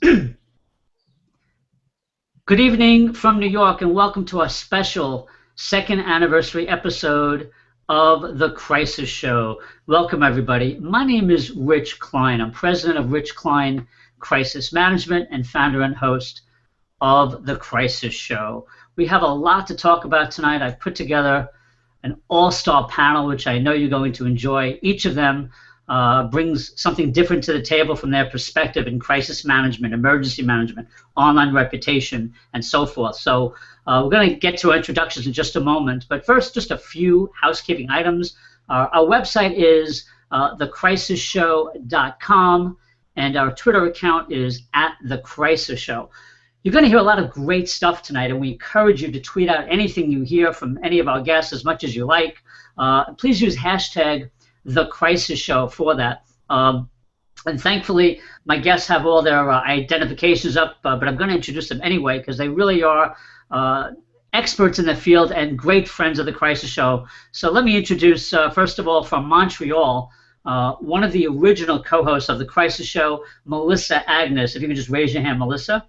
Good evening from New York, and welcome to our special second anniversary episode of The Crisis Show. Welcome, everybody. My name is Rich Klein. I'm president of Rich Klein Crisis Management and founder and host of The Crisis Show. We have a lot to talk about tonight. I've put together an all-star panel, which I know you're going to enjoy. Each of them brings something different to the table from their perspective in crisis management, emergency management, online reputation, and so forth. So we're going to get to our introductions in just a moment. But first, just a few housekeeping items. Our website is thecrisisshow.com, and our Twitter account is @thecrisisshow. You're going to hear a lot of great stuff tonight, and we encourage you to tweet out anything you hear from any of our guests as much as you like. Please use hashtag The Crisis Show for that. And thankfully, my guests have all their identifications up, but I'm going to introduce them anyway because they really are experts in the field and great friends of The Crisis Show. So let me introduce, first of all, from Montreal, one of the original co-hosts of The Crisis Show, Melissa Agnes. If you could just raise your hand, Melissa.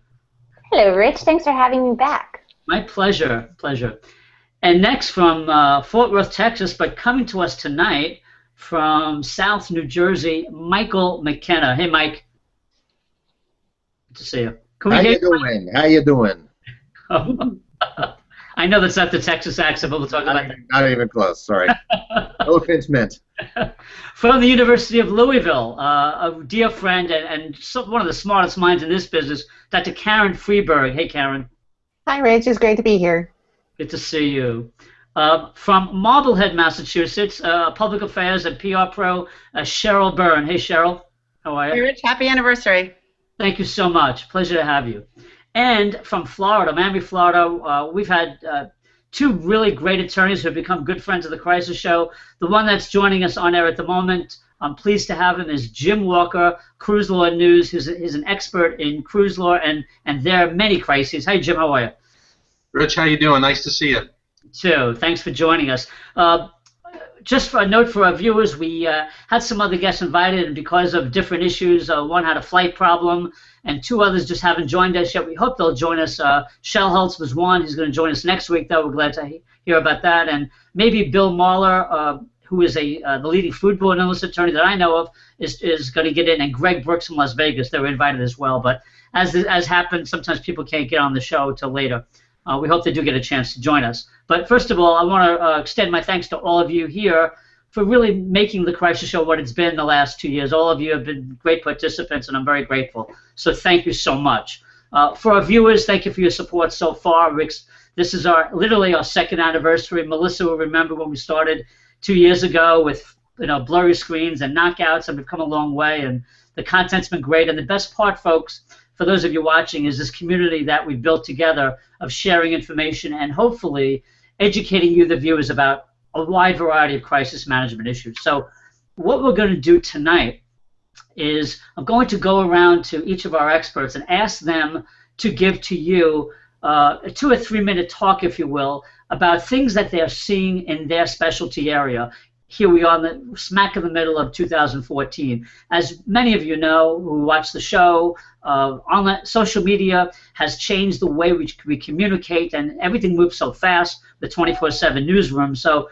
Hello, Rich. Thanks for having me back. My pleasure. Pleasure. And next from Fort Worth, Texas, but coming to us tonight, from South New Jersey, Michael McKenna. Hey, Mike. Good to see you. How you doing? How you doing? I know that's not the Texas accent, but we'll talk about that. Not even close. Sorry. No offense meant. From the University of Louisville, a dear friend and one of the smartest minds in this business, Dr. Karen Freeberg. Hey, Karen. Hi, Rich. It's great to be here. Good to see you. From Marblehead, Massachusetts, Public Affairs and PR Pro, Cheryl Byrne. Hey, Cheryl. How are you? Hey, Rich. Happy anniversary. Thank you so much. Pleasure to have you. And from Florida, Miami, Florida, we've had two really great attorneys who have become good friends of The Crisis Show. The one that's joining us on air at the moment, I'm pleased to have him, is Jim Walker, Cruise Law News. He's an expert in cruise law and there are many crises. Hi, Jim. How are you? Rich, how you doing? Nice to see you. Too. Thanks for joining us. Just for a note for our viewers, we had some other guests invited, and because of different issues, one had a flight problem, and two others just haven't joined us yet. We hope they'll join us. Shell Holtz was one. He's going to join us next week, though. We're glad to hear about that. And maybe Bill Mahler, who is the leading foodborne analyst attorney that I know of, is going to get in, and Greg Brooks from Las Vegas. They were invited as well. But as happens, sometimes people can't get on the show till later. We hope they do get a chance to join us. But first of all, I want to extend my thanks to all of you here for really making The Crisis Show what it's been the last 2 years. All of you have been great participants, and I'm very grateful. So thank you so much. For our viewers, thank you for your support so far. This is literally our second anniversary. Melissa will remember when we started 2 years ago with blurry screens and knockouts, and we've come a long way, and the content's been great. And the best part, folks, for those of you watching, is this community that we built together of sharing information and hopefully educating you, the viewers, about a wide variety of crisis management issues. So what we're going to do tonight is I'm going to go around to each of our experts and ask them to give to you a 2 or 3 minute talk, if you will, about things that they're seeing in their specialty area. Here we are in the smack in the middle of 2014. As many of you know who watch the show, online social media has changed the way we communicate, and everything moves so fast, the 24/7 newsroom. So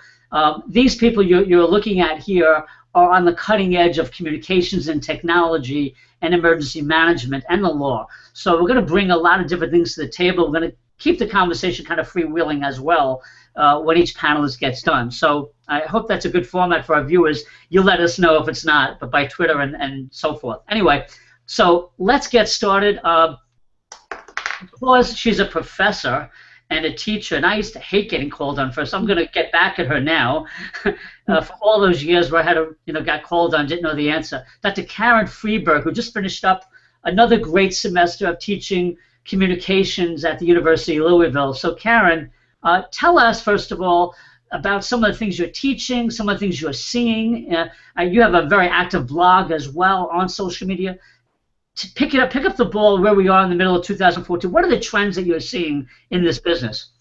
these people you're looking at here are on the cutting edge of communications and technology and emergency management and the law. So we're going to bring a lot of different things to the table. We're going to keep the conversation kind of freewheeling as well when each panelist gets done. So I hope that's a good format for our viewers. You'll let us know if it's not, but by Twitter and so forth. Anyway, so let's get started. Because she's a professor and a teacher, and I used to hate getting called on first. I'm going to get back at her now for all those years where I had got called on, didn't know the answer. Dr. Karen Freeberg, who just finished up another great semester of teaching communications at the University of Louisville. So Karen, tell us, first of all, about some of the things you're teaching, some of the things you're seeing. You have a very active blog as well on social media. To pick up the ball where we are in the middle of 2014. What are the trends that you're seeing in this business?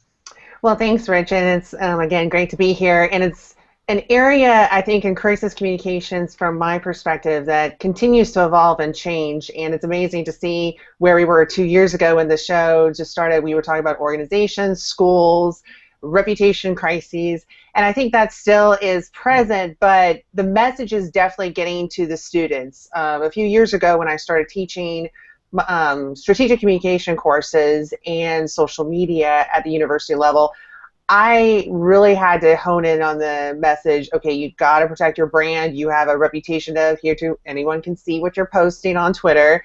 Well, thanks, Rich, and it's again great to be here. And it's an area, I think, in crisis communications from my perspective that continues to evolve and change. And it's amazing to see where we were 2 years ago when the show just started. We were talking about organizations, schools, reputation crises. And I think that still is present, but the message is definitely getting to the students. A few years ago when I started teaching strategic communication courses and social media at the university level, I really had to hone in on the message, okay, you've got to protect your brand. You have a reputation to adhere to. Anyone can see what you're posting on Twitter.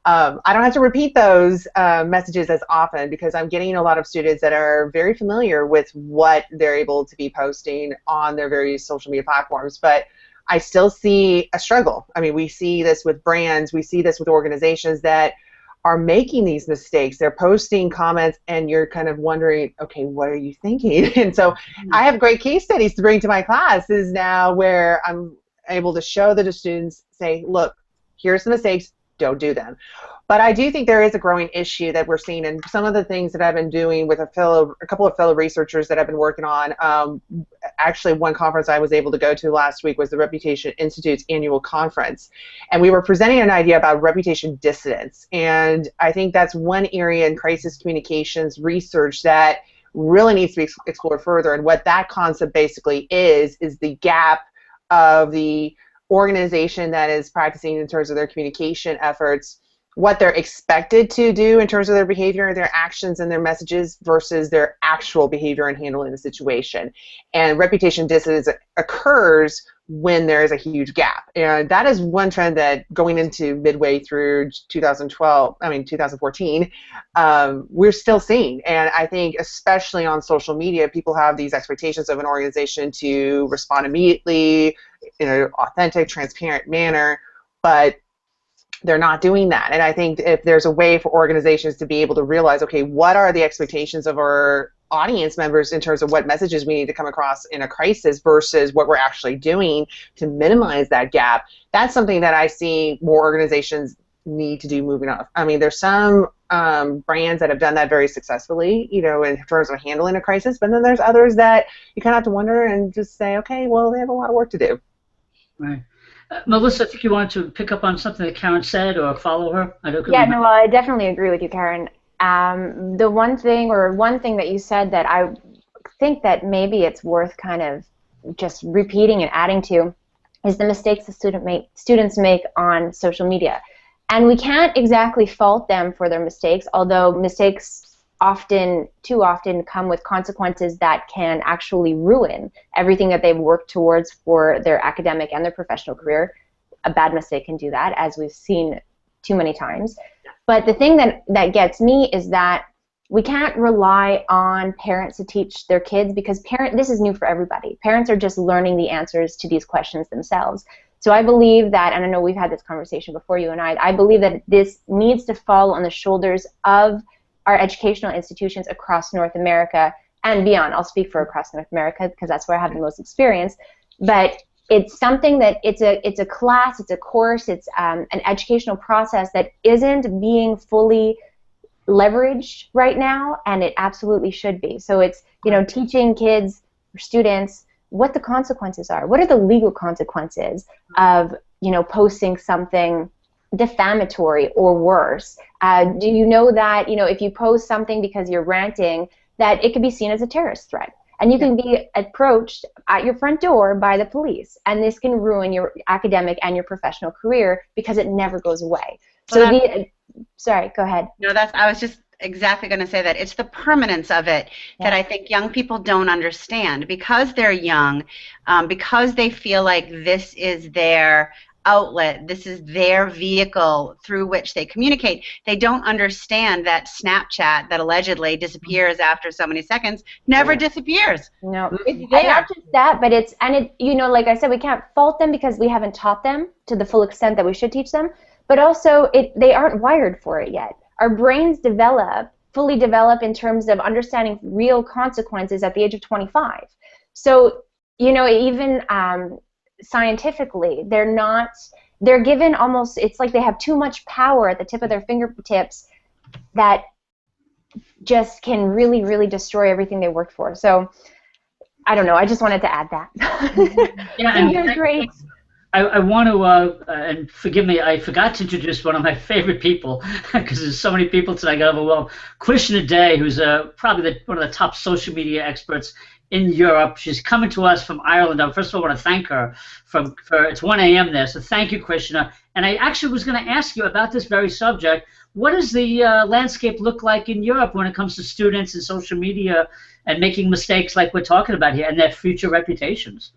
I don't have to repeat those messages as often because I'm getting a lot of students that are very familiar with what they're able to be posting on their various social media platforms. But I still see a struggle. I mean, we see this with brands. We see this with organizations that are making these mistakes. They're posting comments and you're kind of wondering, okay, what are you thinking? And so I have great case studies to bring to my classes now where I'm able to show the students, say, look, here's the mistakes, don't do them. But I do think there is a growing issue that we're seeing, and some of the things that I've been doing with a couple of fellow researchers that I've been working on. Actually, one conference I was able to go to last week was the Reputation Institute's annual conference, and we were presenting an idea about reputation dissidence. And I think that's one area in crisis communications research that really needs to be explored further. And what that concept basically is the gap of the organization that is practicing in terms of their communication efforts, what they're expected to do in terms of their behavior, their actions, and their messages versus their actual behavior in handling the situation. And reputation dissonance occurs when there is a huge gap. And that is one trend that going into midway through 2014, we're still seeing. And I think especially on social media, people have these expectations of an organization to respond immediately in an authentic, transparent manner, but they're not doing that. And I think if there's a way for organizations to be able to realize, okay, what are the expectations of our audience members in terms of what messages we need to come across in a crisis versus what we're actually doing to minimize that gap, that's something that I see more organizations need to do moving on. I mean, there's some brands that have done that very successfully, you know, in terms of handling a crisis, but then there's others that you kind of have to wonder and just say, okay, well, they have a lot of work to do. Right. Melissa, I think you wanted to pick up on something that Karen said or follow her. Yeah, no, I definitely agree with you, Karen. The one thing that you said that I think that maybe it's worth kind of just repeating and adding to is the mistakes the students make on social media. And we can't exactly fault them for their mistakes, although mistakes too often come with consequences that can actually ruin everything that they've worked towards for their academic and their professional career. A bad mistake can do that, as we've seen too many times. But the thing that gets me is that we can't rely on parents to teach their kids, because this is new for everybody. Parents are just learning the answers to these questions themselves. So I believe that, and I know we've had this conversation before, you and I believe that this needs to fall on the shoulders of our educational institutions across North America and beyond. I'll speak for across North America because that's where I have the most experience. But it's something that it's a class, it's a course, it's an educational process that isn't being fully leveraged right now, and it absolutely should be. So it's, you know, teaching kids or students what the consequences are. What are the legal consequences of, you know, posting something defamatory or worse? Do you know that, you know, if you post something because you're ranting, that it could be seen as a terrorist threat, and you can be approached at your front door by the police, and this can ruin your academic and your professional career because it never goes away. So sorry, go ahead. No, I was just exactly going to say that. It's the permanence of it that I think young people don't understand, because they're young, because they feel like this is their outlet, this is their vehicle through which they communicate. They don't understand that Snapchat that allegedly disappears after so many seconds never disappears. No, it's there. And not just that, but you know, like I said, we can't fault them because we haven't taught them to the full extent that we should teach them, but also they aren't wired for it yet. Our brains fully develop in terms of understanding real consequences at the age of 25. So, you know, even scientifically, they're given almost, it's like they have too much power at the tip of their fingertips that just can really, really destroy everything they worked for. So I don't know. I just wanted to add that. Yeah, So you're great. I want to, and forgive me, I forgot to introduce one of my favorite people because there's so many people today I got overwhelmed. Krishna Day, who's probably one of the top social media experts in Europe. She's coming to us from Ireland. First of all, I want to thank her for it's 1 a.m. there, so thank you, Krishna. And I actually was going to ask you about this very subject. What does the landscape look like in Europe when it comes to students and social media and making mistakes like we're talking about here and their future reputations?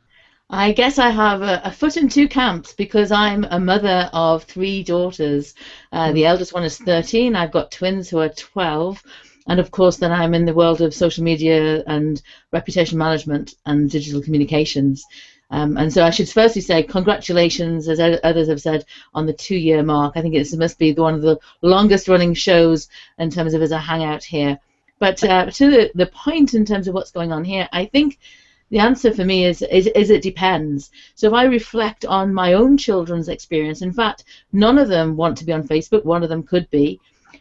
I guess I have a foot in two camps because I'm a mother of 3 daughters. The eldest one is 13. I've got twins who are 12. And of course, then I'm in the world of social media and reputation management and digital communications. And so I should firstly say congratulations, as others have said, on the 2-year mark. I think it must be one of the longest running shows in terms of as a hangout here. But to the point in terms of what's going on here, I think the answer for me is it depends. So if I reflect on my own children's experience, in fact, none of them want to be on Facebook. One of them could be.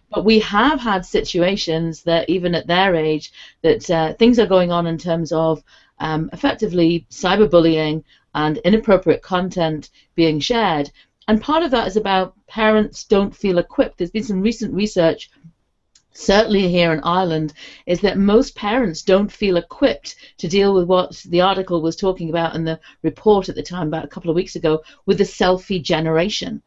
But we have had situations that even at their age that things are going on in terms of effectively cyberbullying and inappropriate content being shared. And part of that is about parents don't feel equipped. There's been some recent research, certainly here in Ireland, is that most parents don't feel equipped to deal with what the article was talking about in the report at the time, about a couple of weeks ago, with the selfie generation.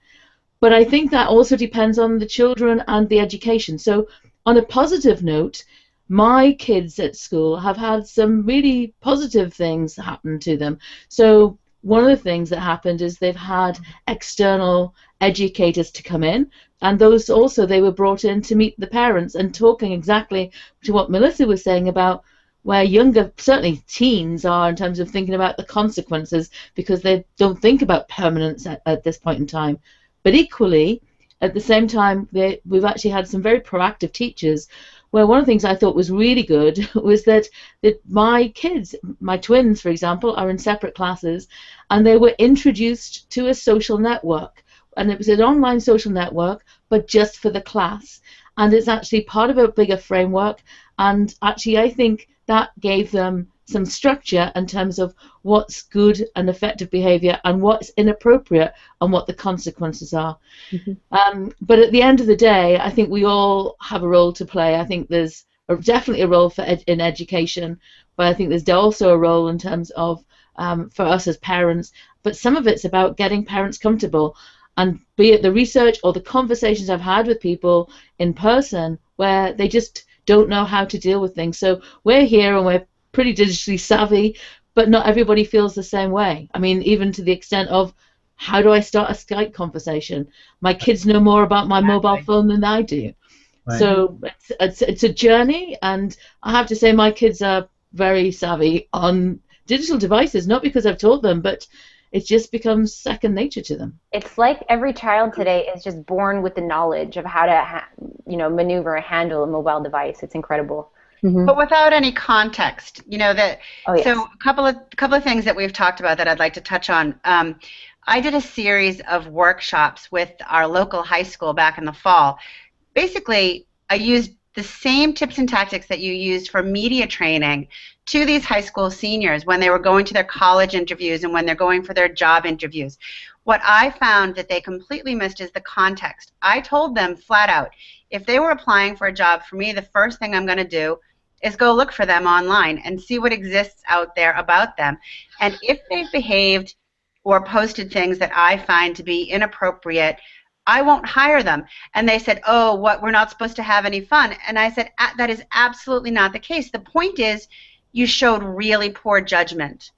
But I think that also depends on the children and the education. So on a positive note, my kids at school have had some really positive things happen to them. So one of the things that happened is they've had external educators to come in, and those also, they were brought in to meet the parents and talking exactly to what Melissa was saying about where younger, certainly teens, are in terms of thinking about the consequences because they don't think about permanence at this point in time. But equally, at the same time, we've actually had some very proactive teachers where one of the things I thought was really good was that my kids, my twins, for example, are in separate classes, and they were introduced to a social network. And it was an online social network, but just for the class. And it's actually part of a bigger framework. And actually, I think that gave them some structure in terms of what's good and effective behavior and what's inappropriate and what the consequences are. But at the end of the day, I think we all have a role to play. I think there's definitely a role in education, but I think there's also a role in terms of for us as parents. But some of it's about getting parents comfortable, and be it the research or the conversations I've had with people in person where they just don't know how to deal with things. So we're here and we're pretty digitally savvy, but not everybody feels the same way. I mean, even to the extent of, how do I start a Skype conversation? My kids know more about my mobile phone than I do. Right. So it's a journey, and I have to say my kids are very savvy on digital devices, not because I've taught them, but it just becomes second nature to them. It's like every child today is just born with the knowledge of how to maneuver and handle a mobile device. It's incredible. But without any context, that. Oh, yes. So a couple of things that we've talked about that I'd like to touch on. I did a series of workshops with our local high school back in the fall. Basically, I used the same tips and tactics that you used for media training to these high school seniors when they were going to their college interviews and when they're going for their job interviews. What I found that they completely missed is the context. I told them flat out, if they were applying for a job for me, the first thing I'm going to do is go look for them online and see what exists out there about them. And if they've behaved or posted things that I find to be inappropriate, I won't hire them. And they said, oh, we're not supposed to have any fun. And I said, that is absolutely not the case. The point is, you showed really poor judgment.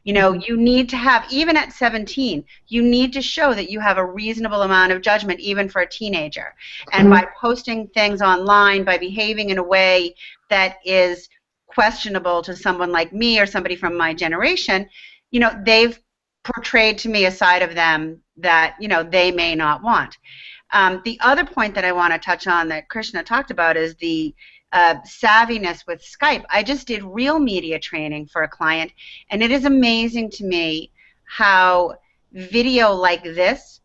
You need to have, even at 17, you need to show that you have a reasonable amount of judgment, even for a teenager. And by posting things online, by behaving in a way that is questionable to someone like me or somebody from my generation, they've portrayed to me a side of them that, they may not want. The other point that I want to touch on that Krishna talked about is the savviness with Skype. I just did real media training for a client, and it is amazing to me how video like this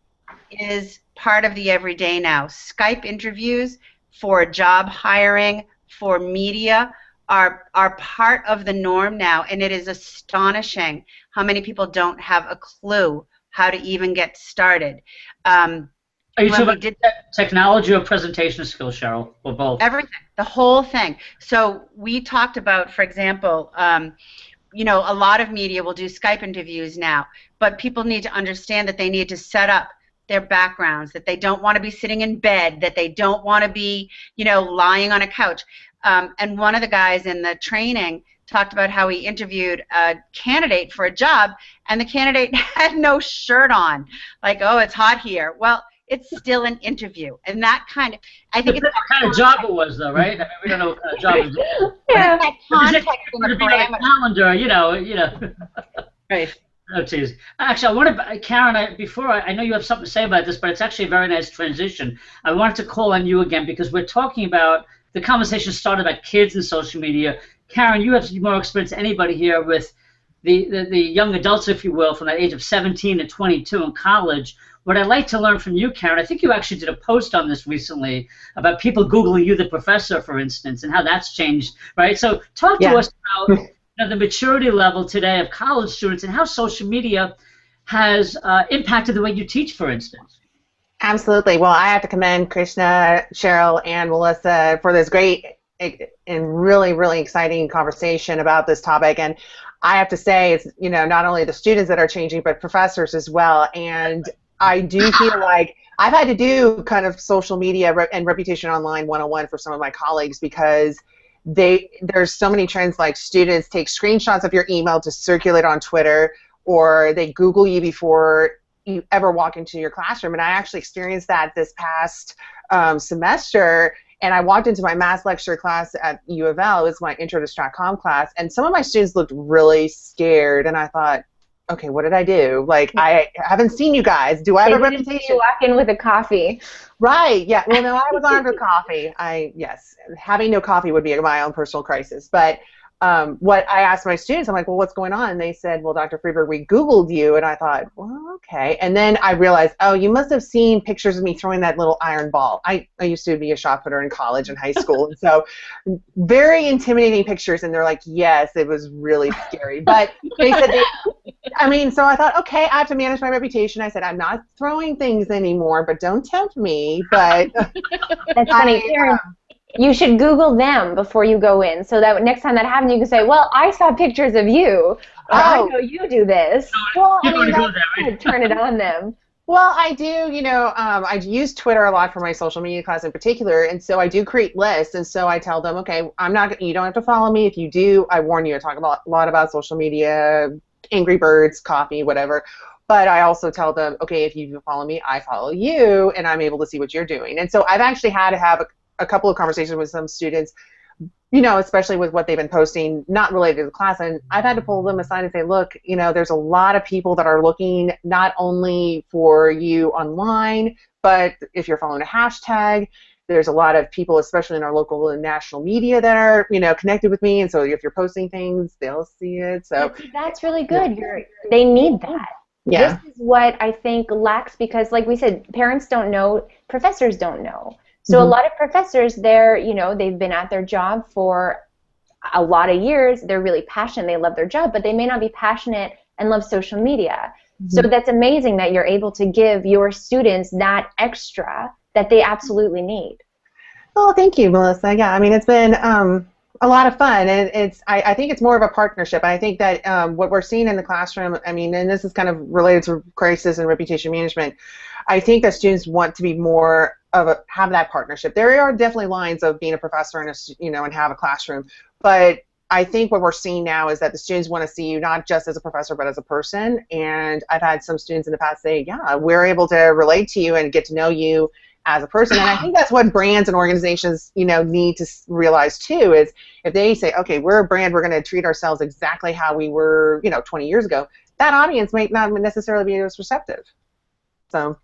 is part of the everyday now. Skype interviews for job hiring, for media, are part of the norm now, and it is astonishing how many people don't have a clue how to even get started. Are you talking about technology or presentation skills, Cheryl, or both? Everything, the whole thing. So we talked about, for example, you know, a lot of media will do Skype interviews now, but people need to understand that they need to set up their backgrounds, that they don't want to be sitting in bed, that they don't want to be, you know, lying on a couch. And one of the guys in the training talked about how he interviewed a candidate for a job, and the candidate had no shirt on. Like, oh, it's hot here. Well, it's still an interview, and that kind of, I think it's what kind of job it was, though, right? I mean, we don't know what kind of job it was. Yeah. that context and the It would be like a parameters. calendar, you know. Right. Oh, geez. Actually, I wanted, Karen, I know you have something to say about this, but it's actually a very nice transition. I wanted to call on you again because we're talking about, the conversation started about kids and social media. Karen, you have more experience than anybody here with the young adults, if you will, from that age of 17 to 22 in college. What I'd like to learn from you, Karen, I think you actually did a post on this recently about people Googling you the professor, for instance, and how that's changed, right? So talk to us about the maturity level today of college students and how social media has impacted the way you teach, for instance. Absolutely. Well, I have to commend Krishna, Cheryl, and Melissa for this great and really, really exciting conversation about this topic. And I have to say, it's, you know, not only the students that are changing, but professors as well. And I do feel like I've had to do kind of social media and reputation online 101 for some of my colleagues because there's so many trends, like students take screenshots of your email to circulate on Twitter, or they Google you before you ever walk into your classroom. And I actually experienced that this past semester. And I walked into my math lecture class at U of L. It was my Intro to Stratcom class, and some of my students looked really scared. And I thought, okay, what did I do? Like, I haven't seen you guys. Do I have a reputation? You walk in with a coffee. Right. Yeah. Well, no, I was armed with coffee. Yes, having no coffee would be my own personal crisis. But what I asked my students, I'm like, well, what's going on? And they said, well, Dr. Freeberg, we Googled you. And I thought, well, okay. And then I realized, oh, you must have seen pictures of me throwing that little iron ball. I used to be a shot putter in college and high school. And so very intimidating pictures. And they're like, yes, it was really scary. But they said, so I thought, okay, I have to manage my reputation. I said, I'm not throwing things anymore, but don't tempt me. But that's funny. Karen, you should Google them before you go in, so that next time that happens, you can say, well, I saw pictures of you. I know you do this. Well, turn it on them. Well, I do, I use Twitter a lot for my social media class in particular, and so I do create lists, and so I tell them, okay, you don't have to follow me. If you do, I warn you, I talk a lot about social media, Angry Birds, coffee, whatever. But I also tell them, okay, if you follow me, I follow you, and I'm able to see what you're doing. And so I've actually had to have a couple of conversations with some students, especially with what they've been posting, not related to the class, and I've had to pull them aside and say, look, there's a lot of people that are looking not only for you online, but if you're following a hashtag, there's a lot of people, especially in our local and national media, that are, connected with me, and so if you're posting things, they'll see it. So that's really good. They need that. Yeah. This is what I think lacks because, like we said, parents don't know, professors don't know. So a lot of professors, they've been at their job for a lot of years. They're really passionate. They love their job, but they may not be passionate and love social media. So that's amazing that you're able to give your students that extra that they absolutely need. Oh, thank you, Melissa. Yeah, it's been a lot of fun, and I think it's more of a partnership. I think that what we're seeing in the classroom, and this is kind of related to crisis and reputation management, I think that students want to be more have that partnership. There are definitely lines of being a professor and have a classroom, but I think what we're seeing now is that the students want to see you not just as a professor but as a person. And I've had some students in the past say, yeah, we're able to relate to you and get to know you as a person. And I think that's what brands and organizations need to realize too, is if they say, okay, we're a brand, we're going to treat ourselves exactly how we were 20 years ago, that audience might not necessarily be as receptive. So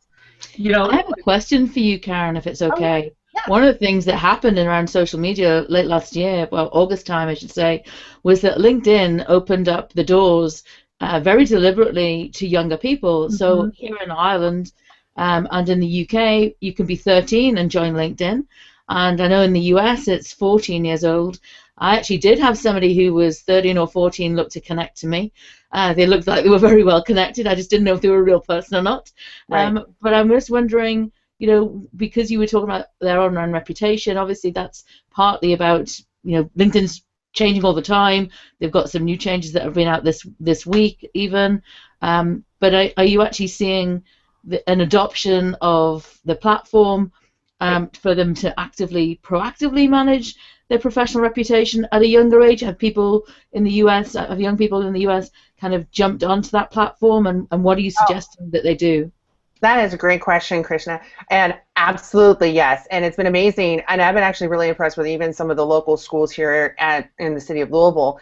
I have a question for you, Karen, if it's okay. Yeah. One of the things that happened around social media late last year, well, August time, I should say, was that LinkedIn opened up the doors very deliberately to younger people. So here in Ireland and in the UK, you can be 13 and join LinkedIn. And I know in the US it's 14 years old. I actually did have somebody who was 13 or 14 look to connect to me. They looked like they were very well connected. I just didn't know if they were a real person or not. Right. But I'm just wondering, because you were talking about their online reputation, obviously that's partly about, LinkedIn's changing all the time. They've got some new changes that have been out this week even. But are you actually seeing an adoption of the platform for them to proactively manage their professional reputation at a younger age? Have young people in the US kind of jumped onto that platform, and what are you suggesting that they do? That is a great question, Krishna, and absolutely yes. And it's been amazing, and I've been actually really impressed with even some of the local schools here in the city of Louisville.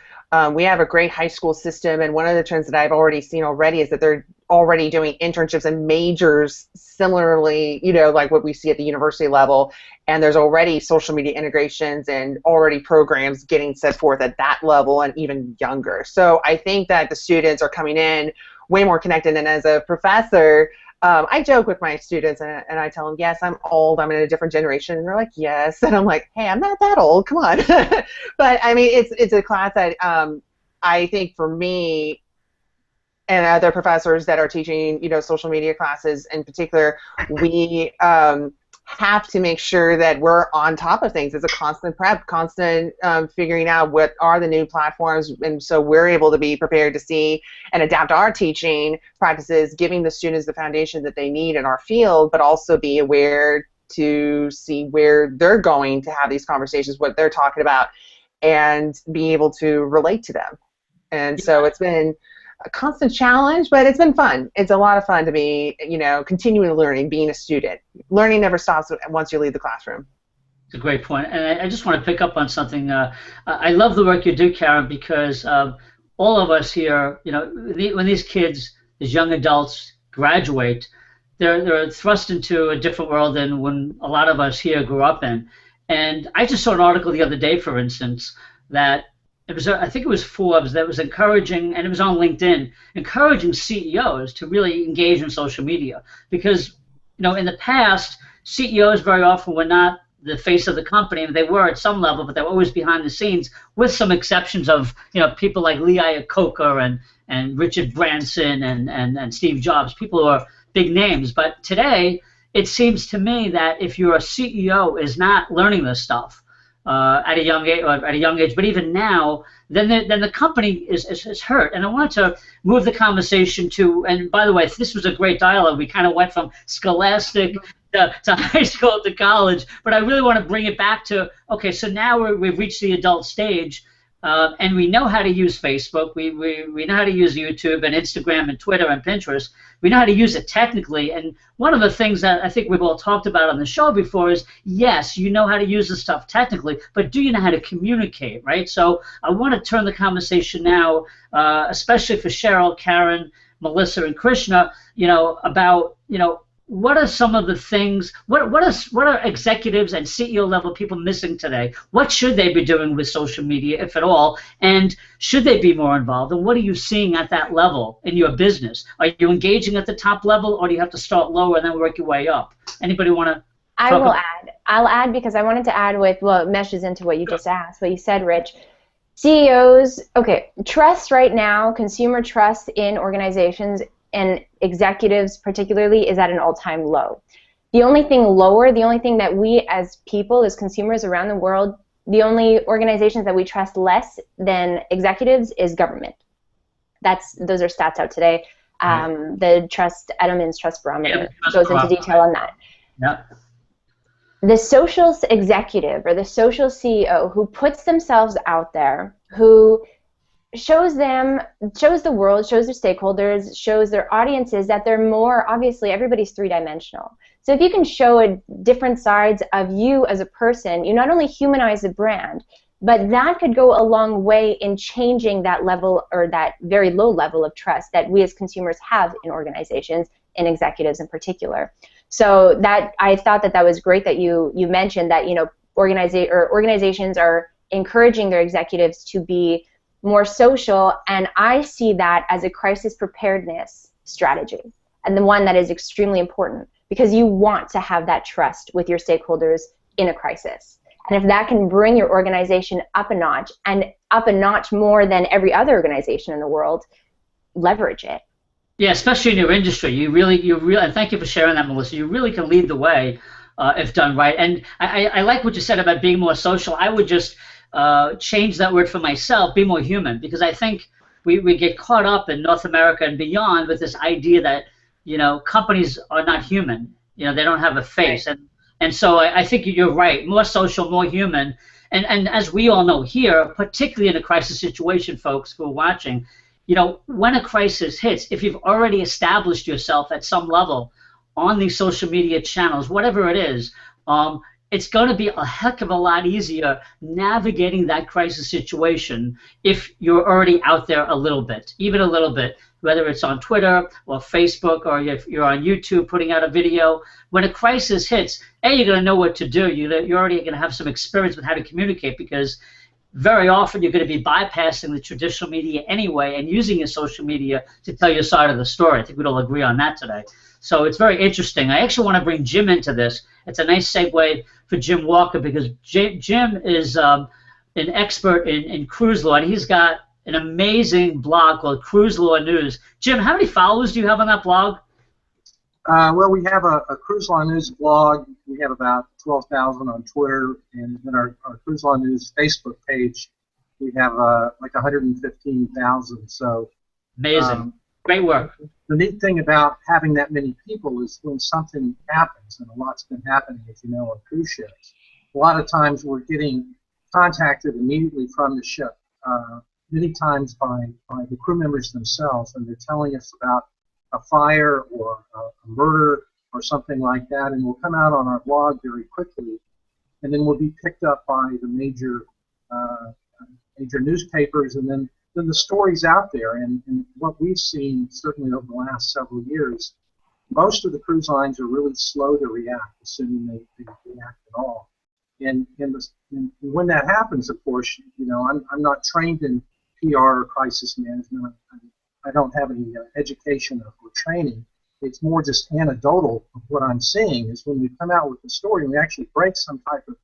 We have a great high school system, and one of the trends that I've already seen already is that they're already doing internships and majors similarly, like what we see at the university level, and there's already social media integrations and already programs getting set forth at that level and even younger. So I think that the students are coming in way more connected, and as a professor, I joke with my students and I tell them, yes, I'm old, I'm in a different generation, and they're like, yes, and I'm like, hey, I'm not that old, come on. But I mean, it's a class that I think for me and other professors that are teaching, social media classes in particular, we have to make sure that we're on top of things. It's a constant prep, constant figuring out what are the new platforms, and so we're able to be prepared to see and adapt our teaching practices, giving the students the foundation that they need in our field, but also be aware to see where they're going to have these conversations, what they're talking about, and be able to relate to them. And so it's been a constant challenge, but it's been fun. It's a lot of fun to be, continuing learning, being a student. Learning never stops once you leave the classroom. It's a great point. And I just want to pick up on something. I love the work you do, Karen, because all of us here, when these kids, these young adults graduate, they're thrust into a different world than when a lot of us here grew up in. And I just saw an article the other day, for instance, that I think it was Forbes that was encouraging, and it was on LinkedIn, encouraging CEOs to really engage in social media, because in the past, CEOs very often were not the face of the company, and they were at some level, but they were always behind the scenes, with some exceptions of people like Lee Iacocca and Richard Branson and Steve Jobs, people who are big names. But today, it seems to me that if you're a CEO is not learning this stuff at a young age, but even now, then the company is hurt. And I wanted to move the conversation to, and by the way, this was a great dialogue. We kind of went from scholastic to high school to college, but I really want to bring it back to, okay, so now we've reached the adult stage, and we know how to use Facebook, we know how to use YouTube and Instagram and Twitter and Pinterest. We know how to use it technically, and one of the things that I think we've all talked about on the show before is, yes, you know how to use the stuff technically, but do you know how to communicate, right? So I want to turn the conversation now, especially for Cheryl, Karen, Melissa, and Krishna, about, what are some of the things, what are executives and CEO level people missing today? What should they be doing with social media, if at all? And should they be more involved? And what are you seeing at that level in your business? Are you engaging at the top level, or do you have to start lower and then work your way up? Anybody want to? I'll add because I wanted to add it meshes into what you just asked, what you said, Rich. CEOs, trust right now, consumer trust in organizations and executives particularly is at an all-time low. The only thing lower, the only thing that we as people, as consumers around the world, the only organizations that we trust less than executives is government. Those are stats out today. The Edelman's Trust Barometer goes into detail on that. Yeah. The social executive or the social CEO who puts themselves out there, who shows the world, shows their stakeholders, shows their audiences that they're more, obviously everybody's three-dimensional. So if you can show different sides of you as a person, you not only humanize the brand, but that could go a long way in changing that level, or that very low level of trust that we as consumers have in organizations, and executives in particular. So that, I thought that was great that you mentioned that, organizations are encouraging their executives to be more social, and I see that as a crisis preparedness strategy, and the one that is extremely important, because you want to have that trust with your stakeholders in a crisis. And if that can bring your organization up a notch, and up a notch more than every other organization in the world, leverage it. Yeah, especially in your industry, you really, and thank you for sharing that, Melissa. You really can lead the way if done right. And I like what you said about being more social. I would just change that word for myself, be more human, because I think we get caught up in North America and beyond with this idea that, you know, companies are not human. You know, they don't have a face. Right. And so I think you're right, more social, more human. And as we all know here, particularly in a crisis situation, folks who are watching, you know, when a crisis hits, if you've already established yourself at some level on these social media channels, whatever it is, it's going to be a heck of a lot easier navigating that crisis situation if you're already out there a little bit, even a little bit, whether it's on Twitter or Facebook or if you're on YouTube putting out a video. When a crisis hits, you're going to know what to do. You're already going to have some experience with how to communicate, because very often you're going to be bypassing the traditional media anyway and using your social media to tell your side of the story. I think we'd all agree on that today. So it's very interesting. I actually want to bring Jim into this. It's a nice segue for Jim Walker, because Jim is an expert in cruise law, and he's got an amazing blog called Cruise Law News. Jim, how many followers do you have on that blog? Well, we have a Cruise Law News blog. We have about 12,000 on Twitter, and then our Cruise Law News Facebook page, we have like 115,000. So amazing, great work. The neat thing about having that many people is when something happens, and a lot's been happening, as you know, on cruise ships. A lot of times we're getting contacted immediately from the ship, many times by the crew members themselves, and they're telling us about a fire or a murder or something like that, and will come out on our blog very quickly, and then we'll be picked up by the major newspapers, and then the story's out there. And what we've seen, certainly over the last several years, most of the cruise lines are really slow to react, assuming they react at all. And when that happens, of course, you know, I'm not trained in PR or crisis management. I don't have any education or training. It's more just anecdotal of what I'm seeing is when we come out with the story and we actually break some type of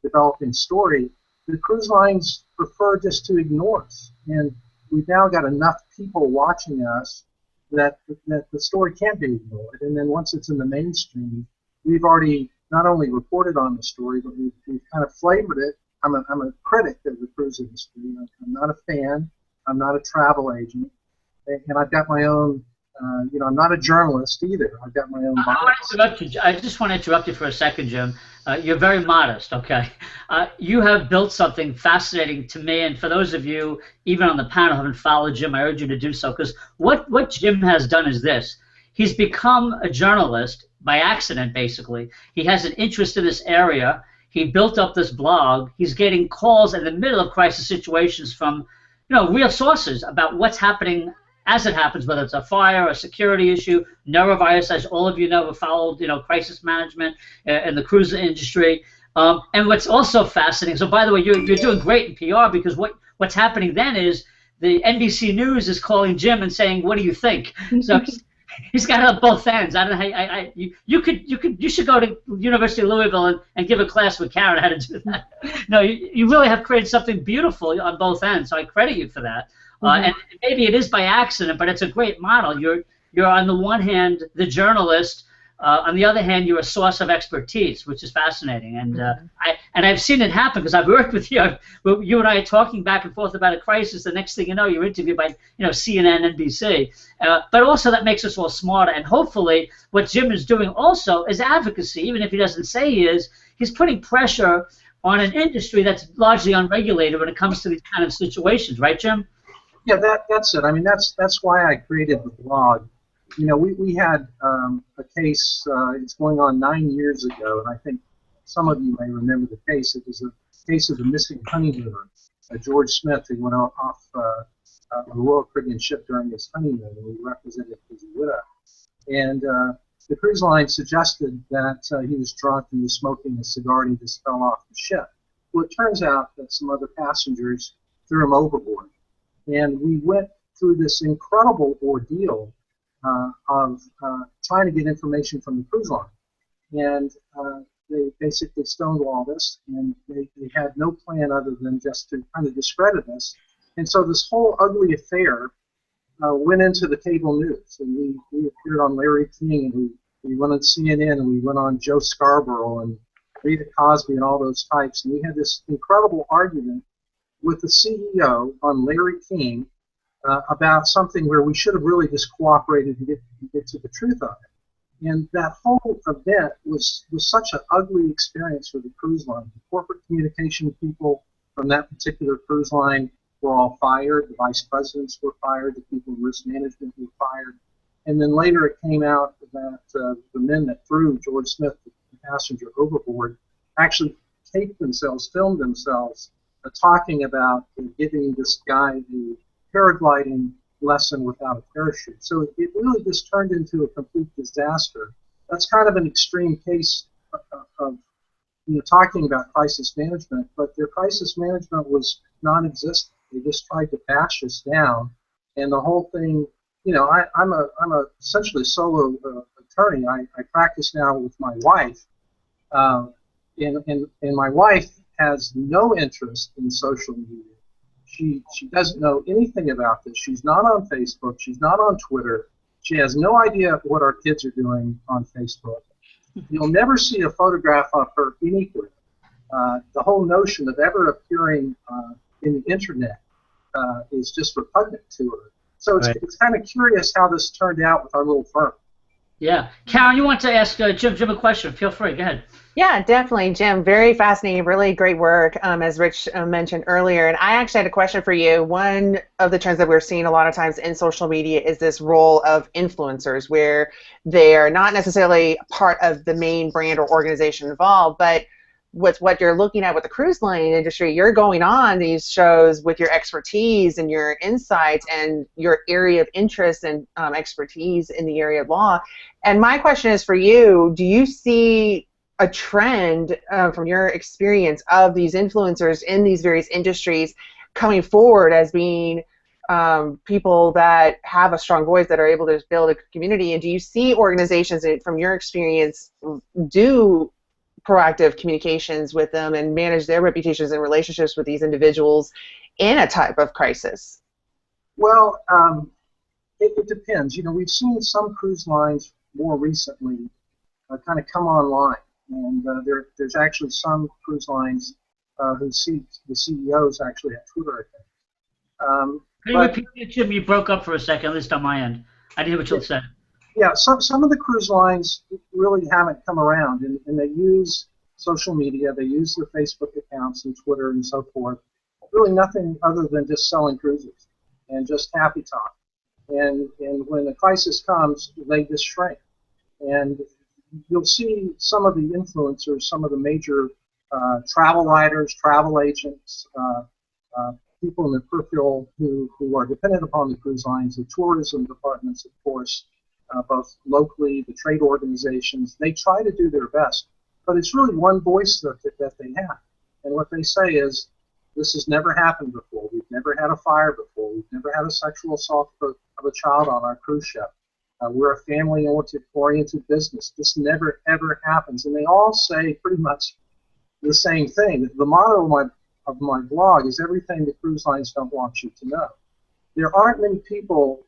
developing story, the cruise lines prefer just to ignore us. And we've now got enough people watching us that the story can't be ignored. And then once it's in the mainstream, we've already not only reported on the story, but we've kind of flavored it. I'm a critic of the cruise industry. I'm not a fan. I'm not a travel agent. And I've got my own, you know, I'm not a journalist either. I've got my own bias. I just want to interrupt you for a second, Jim. You're very modest, okay? You have built something fascinating to me, and for those of you, even on the panel, who haven't followed Jim, I urge you to do so, because what Jim has done is this. He's become a journalist by accident, basically. He has an interest in this area. He built up this blog. He's getting calls in the middle of crisis situations from, you know, real sources about what's happening as it happens, whether it's a fire, a security issue, norovirus, as all of you know, have followed, you know, crisis management in the cruise industry. And what's also fascinating, so by the way, you're doing great in PR, because what's happening then is the NBC News is calling Jim and saying, "What do you think?" So he's got it on both ends. I don't know how you should go to University of Louisville and give a class with Karen how to do that. No, you really have created something beautiful on both ends. So I credit you for that. And maybe it is by accident, but it's a great model. You're on the one hand the journalist, on the other hand you're a source of expertise, which is fascinating. And I've seen it happen because I've worked with you. You and I are talking back and forth about a crisis. The next thing you know, you're interviewed by CNN, NBC. But also that makes us all smarter. And hopefully, what Jim is doing also is advocacy. Even if he doesn't say he is, he's putting pressure on an industry that's largely unregulated when it comes to these kind of situations, right, Jim? Yeah, that's it. I mean, that's why I created the blog. You know, we had a case, it's going on 9 years ago, and I think some of you may remember the case. It was a case of the missing honeymoon. George Smith, who went off a Royal Caribbean ship during his honeymoon, and he represented his widow. And the cruise line suggested that he was drunk and he was smoking a cigar and he just fell off the ship. Well, it turns out that some other passengers threw him overboard. And we went through this incredible ordeal of trying to get information from the cruise line. And they basically stonewalled us, and they had no plan other than just to kind of discredit us. And so this whole ugly affair went into the cable news, and we appeared on Larry King, and we went on CNN, and we went on Joe Scarborough and Rita Cosby and all those types, and we had this incredible argument with the CEO on Larry King about something where we should have really just cooperated and get to the truth of it. And that whole event was such an ugly experience for the cruise line. The corporate communication people from that particular cruise line were all fired. The vice presidents were fired. The people in risk management were fired. And then later it came out that the men that threw George Smith, the passenger, overboard, actually taped themselves, filmed themselves, talking about giving this guy the paragliding lesson without a parachute. So it really just turned into a complete disaster. That's kind of an extreme case of talking about crisis management, but their crisis management was non-existent. They just tried to bash us down, and the whole thing. I'm essentially a solo attorney. I practice now with my wife, and my wife has no interest in social media. She doesn't know anything about this. She's not on Facebook. She's not on Twitter. She has no idea what our kids are doing on Facebook. You'll never see a photograph of her anywhere. The whole notion of ever appearing in the internet is just repugnant to her. So it's kind of curious how this turned out with our little firm. Yeah. Karen, you want to ask Jim a question? Feel free. Go ahead. Yeah, definitely, Jim. Very fascinating, really great work, as Rich mentioned earlier. And I actually had a question for you. One of the trends that we're seeing a lot of times in social media is this role of influencers, where they are not necessarily part of the main brand or organization involved, but with what you're looking at with the cruise line industry, you're going on these shows with your expertise and your insights and your area of interest and expertise in the area of law. And my question is for you, do you see a trend from your experience of these influencers in these various industries coming forward as being people that have a strong voice, that are able to build a community? And do you see organizations, from your experience, do proactive communications with them and manage their reputations and relationships with these individuals in a type of crisis? Well, it depends. We've seen some cruise lines more recently kind of come online, and there's actually some cruise lines who the CEOs actually have Twitter accounts. Can you repeat it, Jim? You broke up for a second, at least on my end. I didn't hear what you said. Yeah, some of the cruise lines really haven't come around, and they use social media. They use their Facebook accounts and Twitter and so forth. Really nothing other than just selling cruises and just happy talk. And when the crisis comes, they just shrink. And you'll see some of the influencers, some of the major travel writers, travel agents, people in the peripheral who are dependent upon the cruise lines, the tourism departments, of course, both locally, the trade organizations. They try to do their best, but it's really one voice that they have. And what they say is, this has never happened before. We've never had a fire before. We've never had a sexual assault of a child on our cruise ship. We're a family-oriented business. This never, ever happens. And they all say pretty much the same thing. The motto of my blog is everything the cruise lines don't want you to know. There aren't many people.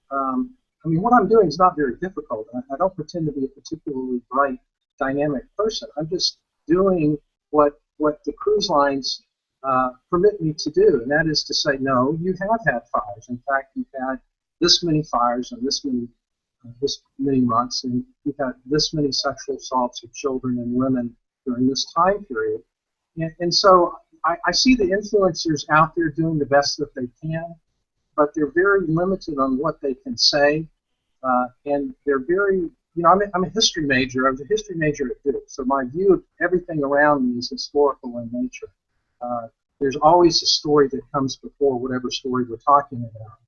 What I'm doing is not very difficult. I don't pretend to be a particularly bright, dynamic person. I'm just doing what the cruise lines permit me to do, and that is to say, no, you have had fires. In fact, you've had this many fires in this many months, and you've had this many sexual assaults of children and women during this time period. And so I see the influencers out there doing the best that they can, but they're very limited on what they can say, and they're very, I'm a history major. I was a history major at Duke, so my view of everything around me is historical in nature. There's always a story that comes before whatever story we're talking about,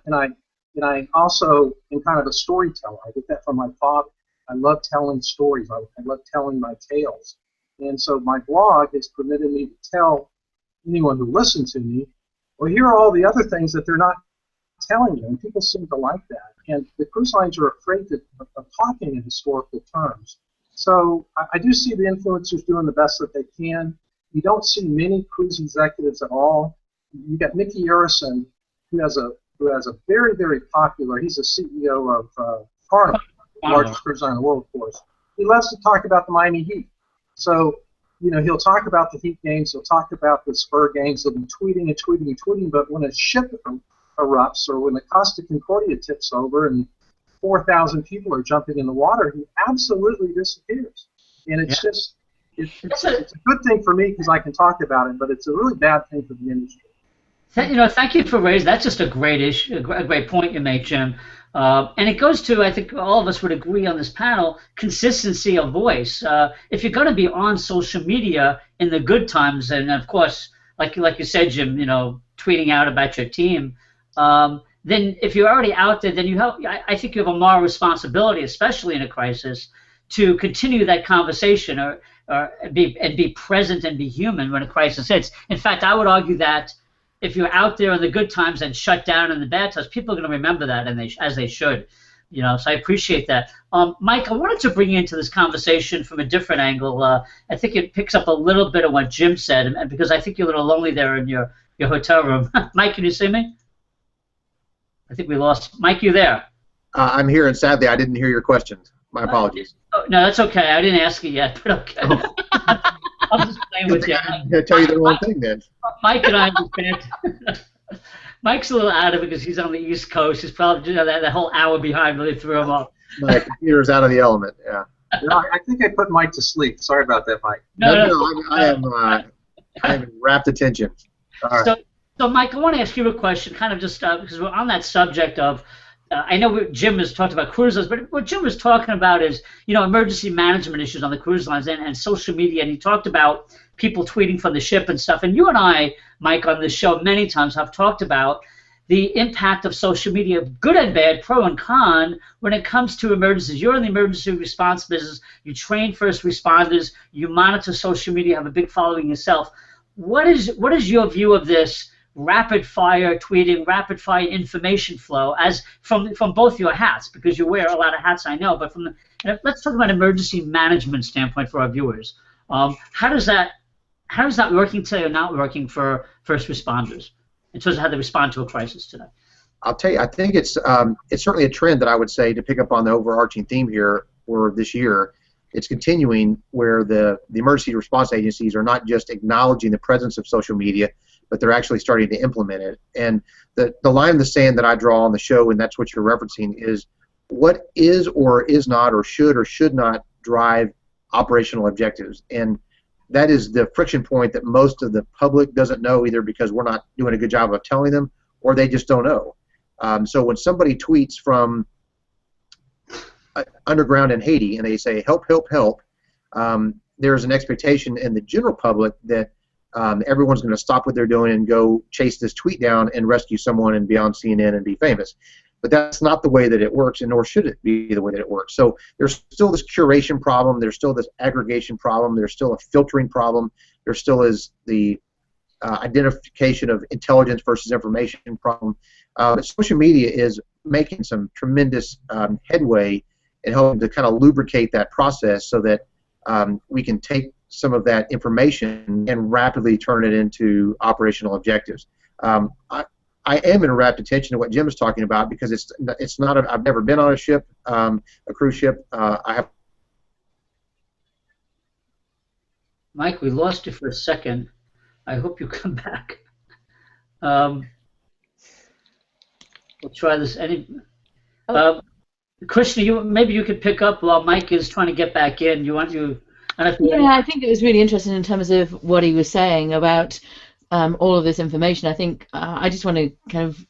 and I also am kind of a storyteller. I get that from my father. I love telling stories. I love telling my tales, and so my blog has permitted me to tell anyone who listens to me, well, here are all the other things that they're not telling you, and people seem to like that. And the cruise lines are afraid of talking in historical terms. So I do see the influencers doing the best that they can. You don't see many cruise executives at all. You got Mickey Urison, who has a very, very popular. He's the CEO of Carnival, the largest cruise line in the world, of course. He loves to talk about the Miami Heat. So, he'll talk about the Heat games. He'll talk about the Spur games. He'll be tweeting and tweeting and tweeting. But when a ship erupts or when the Costa Concordia tips over and 4,000 people are jumping in the water, he absolutely disappears. And it's just, it's a good thing for me because I can talk about it, but it's a really bad thing for the industry. Thank you for raising. That's just a great issue, a great point you make, Jim. And it goes to, I think all of us would agree on this panel, consistency of voice. If you're going to be on social media in the good times, and of course, like you said, Jim, tweeting out about your team, then if you're already out there, then I think you have a moral responsibility, especially in a crisis, to continue that conversation or be present and be human when a crisis hits. In fact, I would argue that if you're out there in the good times and shut down in the bad times, people are going to remember that, and as they should. So I appreciate that. Mike, I wanted to bring you into this conversation from a different angle. I think it picks up a little bit of what Jim said, and because I think you're a little lonely there in your hotel room. Mike, can you see me? I think we lost Mike. You there? I'm here, and sadly, I didn't hear your question. My apologies. Oh, no, that's okay. I didn't ask you yet, but okay. I'm just playing with you. I'm going to tell you the wrong thing then. Mike and I understand. Mike's a little out of it because he's on the East Coast. He's probably that whole hour behind really threw him off. My computer's out of the element. Yeah. I think I put Mike to sleep. Sorry about that, Mike. No, I am in rapt attention. All right. So, Mike, I want to ask you a question, kind of just because we're on that subject of. I know Jim has talked about cruises, but what Jim was talking about is, emergency management issues on the cruise lines and social media, and he talked about people tweeting from the ship and stuff. And you and I, Mike, on this show many times have talked about the impact of social media, good and bad, pro and con, when it comes to emergencies. You're in the emergency response business. You train first responders. You monitor social media. Have a big following yourself. What is your view of this? Rapid fire tweeting, rapid fire information flow, as from both your hats, because you wear a lot of hats, I know. But let's talk about emergency management standpoint for our viewers. How does that working today or not working for first responders in terms of how they respond to a crisis today? I'll tell you, I think it's certainly a trend that I would say, to pick up on the overarching theme here for this year. It's continuing where the emergency response agencies are not just acknowledging the presence of social media, but they're actually starting to implement it. And the line in the sand that I draw on the show, and that's what you're referencing, is what is or is not or should not drive operational objectives. And that is the friction point that most of the public doesn't know, either because we're not doing a good job of telling them or they just don't know. So when somebody tweets from underground in Haiti and they say, help, help, help, there's an expectation in the general public that everyone's going to stop what they're doing and go chase this tweet down and rescue someone and be on CNN and be famous. But that's not the way that it works, and nor should it be the way that it works. So there's still this curation problem. There's still this aggregation problem. There's still a filtering problem. There still is the identification of intelligence versus information problem. Social media is making some tremendous headway in helping to kind of lubricate that process so that we can take some of that information and rapidly turn it into operational objectives. I am in rapt attention to what Jim is talking about, because it's not I've never been on a ship, a cruise ship. I have. Mike, we lost you for a second. I hope you come back. We'll try this. Krishna, maybe you could pick up while Mike is trying to get back in. I think it was really interesting in terms of what he was saying about all of this information. I think I just want to kind of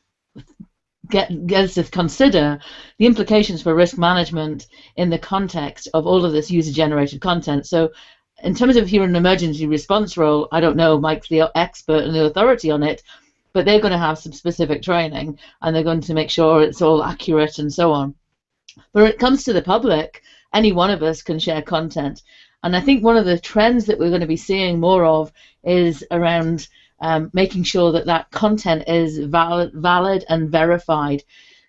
get us to consider the implications for risk management in the context of all of this user-generated content. So in terms of if you're in an emergency response role, I don't know, Mike's the expert and the authority on it, but they're going to have some specific training, and they're going to make sure it's all accurate and so on. But when it comes to the public, any one of us can share content. And I think one of the trends that we're going to be seeing more of is around making sure that that content is valid and verified.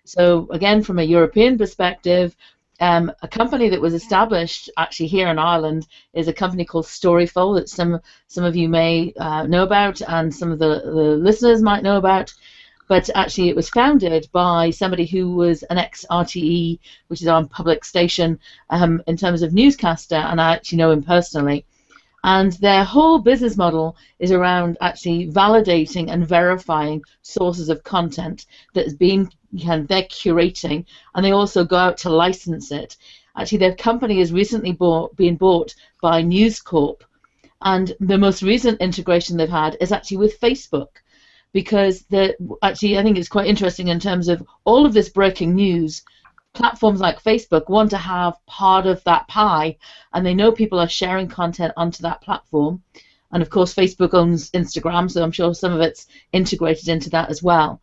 So again, from a European perspective, a company that was established actually here in Ireland is a company called Storyful that some of you may know about and some of the listeners might know about. But actually it was founded by somebody who was an ex-RTE, which is our public station, in terms of newscaster, and I actually know him personally. And their whole business model is around actually validating and verifying sources of content that has been, they're curating, and they also go out to license it. Actually, their company has recently been bought by News Corp, and the most recent integration they've had is actually with Facebook, because actually I think it's quite interesting in terms of all of this breaking news. Platforms like Facebook want to have part of that pie, and they know people are sharing content onto that platform. And of course, Facebook owns Instagram, so I'm sure some of it's integrated into that as well.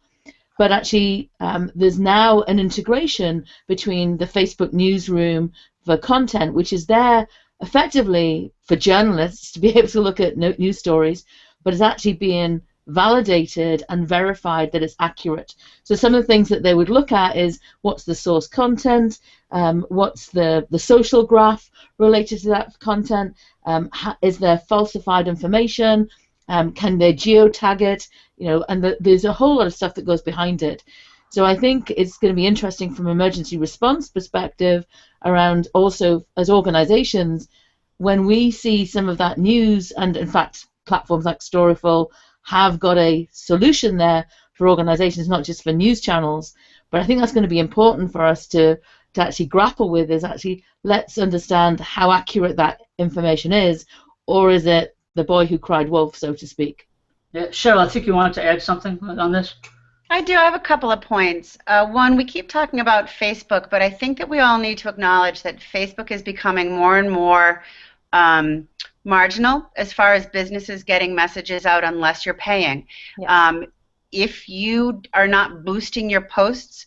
But actually, there's now an integration between the Facebook newsroom for content, which is there effectively for journalists to be able to look at news stories, but it's actually being validated and verified that it's accurate. So some of the things that they would look at is what's the source content, what's the social graph related to that content, is there falsified information, can they geotag it, and there's a whole lot of stuff that goes behind it. So I think it's going to be interesting from an emergency response perspective around also as organizations, when we see some of that news, and in fact platforms like Storyful have got a solution there for organizations, not just for news channels. But I think that's going to be important for us to actually grapple with, is actually let's understand how accurate that information is, or is it the boy who cried wolf, so to speak. Yeah, Cheryl, I think you wanted to add something on this. I do. I have a couple of points. One, we keep talking about Facebook, but I think that we all need to acknowledge that Facebook is becoming more and more marginal as far as businesses getting messages out unless you're paying. Yes. If you are not boosting your posts,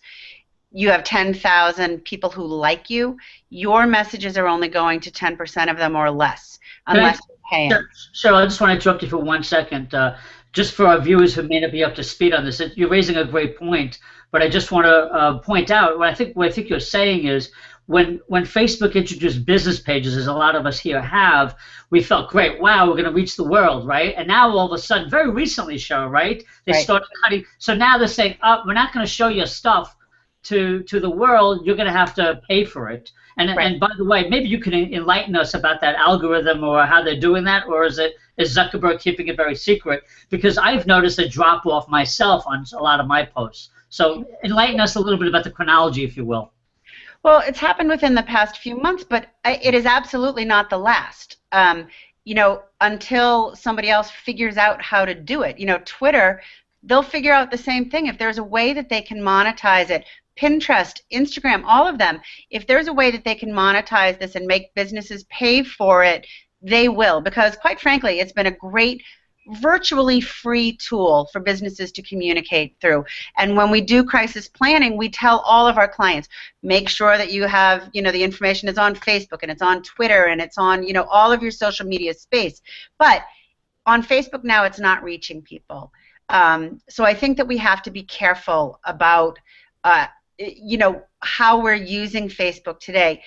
you have 10,000 people who like you, your messages are only going to 10% of them or less, unless you're paying. Cheryl, I just want to interrupt you for 1 second. Just for our viewers who may not be up to speed on this, you're raising a great point, but I just want to point out what I think you're saying is, when Facebook introduced business pages, as a lot of us here have, we felt great. Wow, we're going to reach the world, right? And now all of a sudden, very recently, Cheryl, right? They started cutting. So now they're saying, we're not going to show your stuff to the world. You're going to have to pay for it. And by the way, maybe you can enlighten us about that algorithm or how they're doing that, or is Zuckerberg keeping it very secret? Because I've noticed a drop off myself on a lot of my posts. So enlighten us a little bit about the chronology, if you will. Well, it's happened within the past few months, but it is absolutely not the last. Until somebody else figures out how to do it. Twitter, they'll figure out the same thing. If there's a way that they can monetize it, Pinterest, Instagram, all of them, if there's a way that they can monetize this and make businesses pay for it, they will. Because quite frankly, it's been a great virtually free tool for businesses to communicate through. And when we do crisis planning, we tell all of our clients, make sure that you have, the information is on Facebook and it's on Twitter and it's on, all of your social media space. But on Facebook now, it's not reaching people. So I think that we have to be careful about, how we're using Facebook today.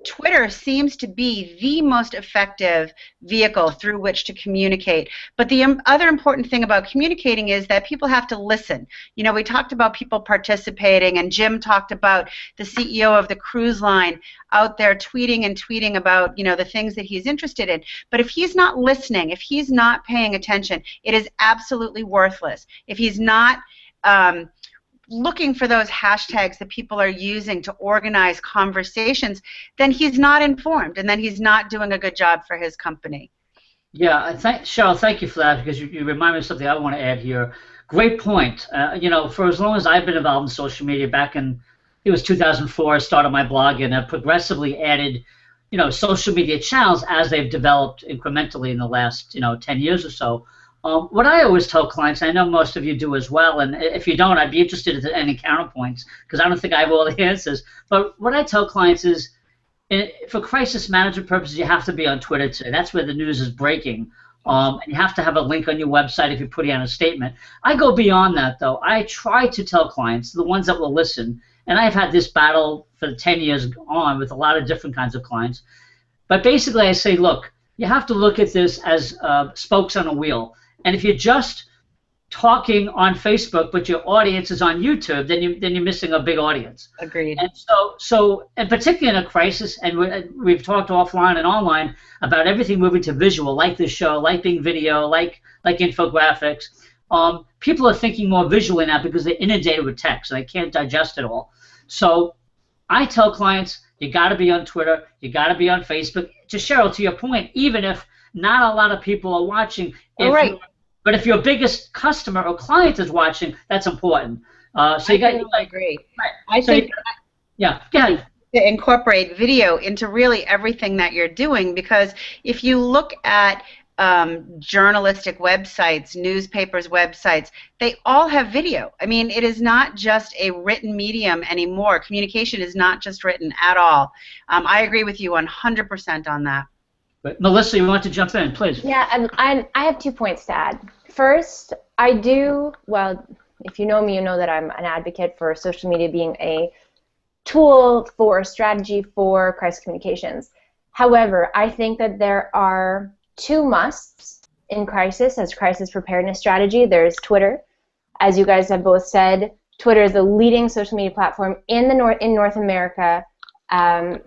Twitter seems to be the most effective vehicle through which to communicate. But the other important thing about communicating is that people have to listen. We talked about people participating, and Jim talked about the CEO of the cruise line out there tweeting about, the things that he's interested in. But if he's not listening, if he's not paying attention, it is absolutely worthless. If he's not looking for those hashtags that people are using to organize conversations, then he's not informed, and then he's not doing a good job for his company. Yeah, Cheryl, thank you for that, because you remind me of something I want to add here. Great point. For as long as I've been involved in social media, back in, it was 2004, I started my blog, and I've progressively added, social media channels as they've developed incrementally in the last, 10 years or so. What I always tell clients, I know most of you do as well, and if you don't, I'd be interested in any counterpoints, because I don't think I have all the answers. But what I tell clients is, for crisis management purposes, you have to be on Twitter today. That's where the news is breaking. And you have to have a link on your website if you're putting out a statement. I go beyond that, though. I try to tell clients, the ones that will listen, and I've had this battle for 10 years on with a lot of different kinds of clients. But basically, I say, look, you have to look at this as spokes on a wheel. And if you're just talking on Facebook, but your audience is on YouTube, then you're missing a big audience. Agreed. And and particularly in a crisis, and we've talked offline and online about everything moving to visual, like this show, like being video, like infographics. People are thinking more visually now because they're inundated with text, and they can't digest it all. So I tell clients, you got to be on Twitter, you got to be on Facebook. To Cheryl, to your point, even if not a lot of people are watching, but if your biggest customer or client is watching, that's important. So you got to agree. Right. I think yeah, go ahead. To incorporate video into really everything that you're doing, because if you look at journalistic websites, newspapers websites, they all have video. I mean, it is not just a written medium anymore. Communication is not just written at all. I agree with you 100% on that. But Melissa, you want to jump in, please? Yeah, I have 2 points to add. First, if you know me, you know that I'm an advocate for social media being a tool for strategy for crisis communications. However, I think that there are 2 musts in crisis as crisis preparedness strategy. There's Twitter. As you guys have both said, Twitter is the leading social media platform in North America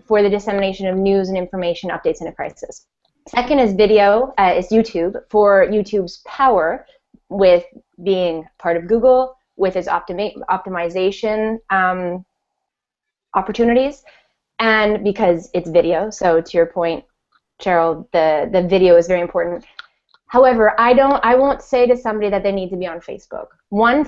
for the dissemination of news and information updates in a crisis. Second is video, is YouTube, for YouTube's power with being part of Google, with its optimization opportunities, and because it's video. So to your point, Cheryl, the video is very important. However, I won't say to somebody that they need to be on Facebook. One,